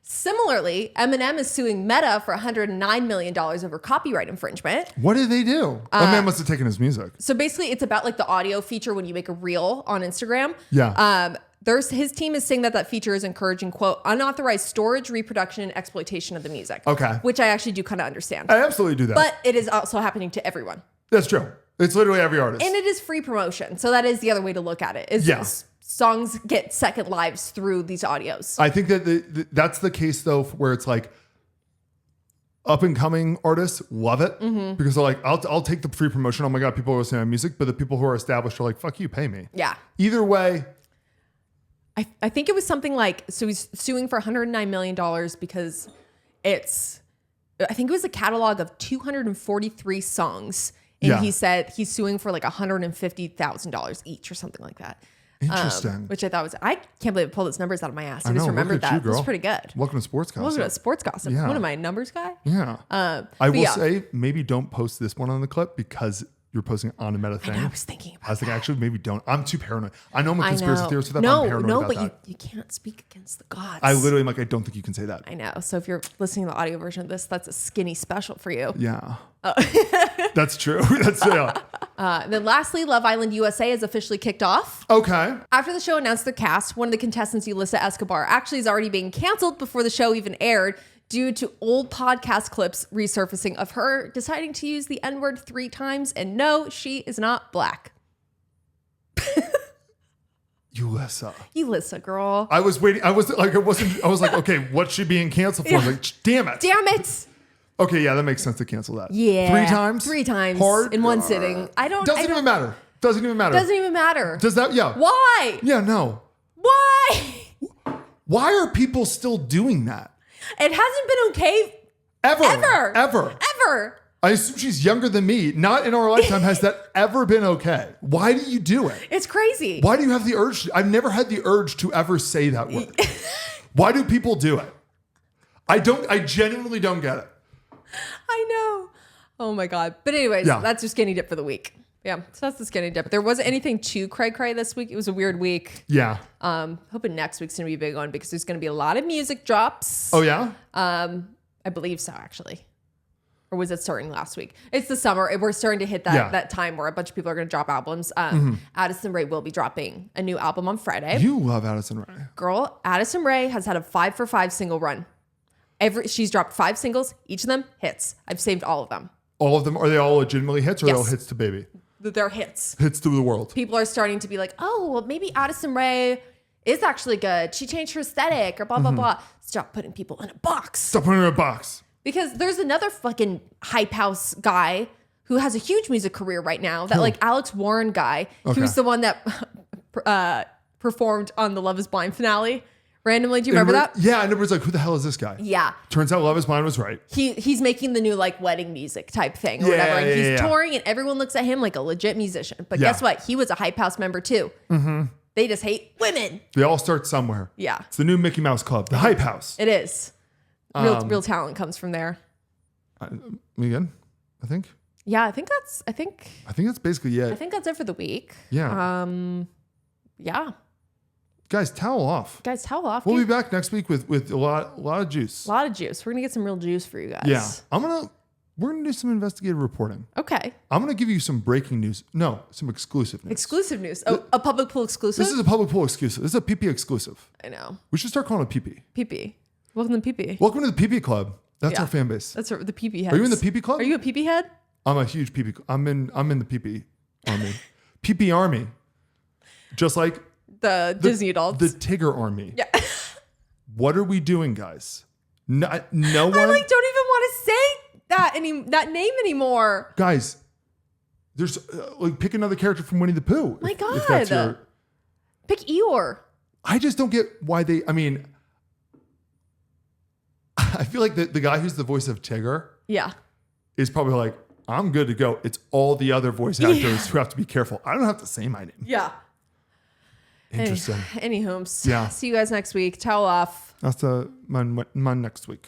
Speaker 2: Similarly, Eminem is suing Meta for $109 million over copyright infringement.
Speaker 1: What did they do? That man must have taken his music.
Speaker 2: So basically, it's about like the audio feature when you make a reel on Instagram.
Speaker 1: Yeah.
Speaker 2: His team is saying that feature is encouraging, quote, unauthorized storage, reproduction, and exploitation of the music.
Speaker 1: Okay.
Speaker 2: Which I actually do kind of understand.
Speaker 1: I absolutely do that.
Speaker 2: But it is also happening to everyone.
Speaker 1: That's true. It's literally every artist.
Speaker 2: And it is free promotion. So that is the other way to look at it. Is songs get second lives through these audios.
Speaker 1: I think that that's the case, though, where it's like up and coming artists love it because they're like, I'll take the free promotion. Oh my God, people are listening to music. But the people who are established are like, fuck you, pay me.
Speaker 2: Yeah.
Speaker 1: Either way.
Speaker 2: I think it was something like, so he's suing for $109 million because I think it was a catalog of 243 songs. And he said he's suing for like $150,000 each or something like that.
Speaker 1: Interesting.
Speaker 2: Which I thought I can't believe I pulled those numbers out of my ass. I just remembered that. It was pretty good.
Speaker 1: Welcome to Sports Gossip.
Speaker 2: Welcome to Sports Gossip.
Speaker 1: Yeah.
Speaker 2: What am I, a numbers guy?
Speaker 1: Yeah. I will say, maybe don't post this one on the clip because you're posting it on a Meta thing.
Speaker 2: I was thinking about that.
Speaker 1: I was like, actually, maybe don't. I'm too paranoid. I know I'm a conspiracy theorist with that, but I'm paranoid about that.
Speaker 2: But you can't speak against the gods.
Speaker 1: I literally am like, I don't think you can say that.
Speaker 2: I know. So if you're listening to the audio version of this, that's a skinny special for you.
Speaker 1: Yeah. That's true.
Speaker 2: Then lastly, Love Island USA is officially kicked off.
Speaker 1: Okay.
Speaker 2: After the show announced their cast, one of the contestants, Yulissa Escobar, actually is already being canceled before the show even aired due to old podcast clips resurfacing of her deciding to use the N-word 3 times. And no, she is not black. Yulissa, girl.
Speaker 1: I was waiting. I was like, okay, what's she being canceled for? I was like, damn it.
Speaker 2: Damn it.
Speaker 1: Okay, yeah, that makes sense to cancel that.
Speaker 2: Yeah.
Speaker 1: 3 times?
Speaker 2: 3 times.
Speaker 1: Hard?
Speaker 2: In one sitting.
Speaker 1: Doesn't even matter. Doesn't even matter. Does that? Yeah.
Speaker 2: Why?
Speaker 1: Yeah, no.
Speaker 2: Why?
Speaker 1: Why are people still doing that?
Speaker 2: It hasn't been okay. Ever.
Speaker 1: I assume she's younger than me. Not in our lifetime has that ever been okay. Why do you do it?
Speaker 2: It's crazy.
Speaker 1: Why do you have the urge? I've never had the urge to ever say that word. Why do people do it? I genuinely don't get it.
Speaker 2: I know. Oh my God. But anyways, that's your skinny dip for the week. Yeah, so that's the skinny dip. There wasn't anything too cray this week. It was a weird week.
Speaker 1: Yeah.
Speaker 2: Hoping next week's gonna be a big one because there's gonna be a lot of music drops.
Speaker 1: Oh yeah?
Speaker 2: I believe so, actually. Or was it starting last week? It's the summer. We're starting to hit that time where a bunch of people are gonna drop albums. Addison Rae will be dropping a new album on Friday.
Speaker 1: You love Addison Rae.
Speaker 2: Girl, Addison Rae has had a 5-for-5 single run. She's dropped 5 singles, each of them hits. I've saved all of them.
Speaker 1: All of them? Are they all legitimately hits or are they all hits to baby?
Speaker 2: They're hits.
Speaker 1: Hits to the world.
Speaker 2: People are starting to be like, oh, well, maybe Addison Rae is actually good. She changed her aesthetic or blah, blah, blah. Stop putting people in a box. Because there's another fucking hype house guy who has a huge music career right now. That like Alex Warren guy, who's the one that performed on the Love is Blind finale. Randomly, do you remember that?
Speaker 1: Yeah, and everybody's like, who the hell is this guy?
Speaker 2: Yeah.
Speaker 1: Turns out Love is Blind was right.
Speaker 2: He's making the new like wedding music type thing or whatever. And he's touring and everyone looks at him like a legit musician. But guess what? He was a hype house member too. They just hate women.
Speaker 1: They all start somewhere.
Speaker 2: Yeah.
Speaker 1: It's the new Mickey Mouse Club, the hype house.
Speaker 2: It is. Real talent comes from there.
Speaker 1: Again, I think.
Speaker 2: Yeah, I think that's
Speaker 1: basically it.
Speaker 2: I think that's it for the week.
Speaker 1: Yeah.
Speaker 2: Yeah.
Speaker 1: Guys, towel off. We'll be back next week with a lot of juice.
Speaker 2: A lot of juice. We're gonna get some real juice for you guys.
Speaker 1: Yeah. We're gonna do some investigative reporting.
Speaker 2: Okay.
Speaker 1: I'm gonna give you some breaking news. No, some exclusive news.
Speaker 2: Exclusive news. Oh, a public pool exclusive?
Speaker 1: This is a public pool exclusive. This is a PP exclusive.
Speaker 2: I know.
Speaker 1: We should start calling it PP.
Speaker 2: PP. Welcome to PP.
Speaker 1: Welcome to the PP Club. That's our fan base.
Speaker 2: That's the PP head.
Speaker 1: Are you in the PP Club?
Speaker 2: Are you a PP head?
Speaker 1: I'm a huge PP. I'm in the PP army. PP army. Just like
Speaker 2: the Disney adults.
Speaker 1: The Tigger army.
Speaker 2: Yeah.
Speaker 1: What are we doing, guys? No one.
Speaker 2: I don't even want to say that name anymore.
Speaker 1: Guys, there's pick another character from Winnie the Pooh.
Speaker 2: My God. Pick Eeyore.
Speaker 1: I just don't get why they. I mean, I feel like the guy who's the voice of Tigger.
Speaker 2: Yeah.
Speaker 1: Is probably like, I'm good to go. It's all the other voice actors who have to be careful. I don't have to say my name.
Speaker 2: Yeah.
Speaker 1: Interesting.
Speaker 2: Any homes.
Speaker 1: Yeah.
Speaker 2: See you guys next week. Towel off.
Speaker 1: That's my next week.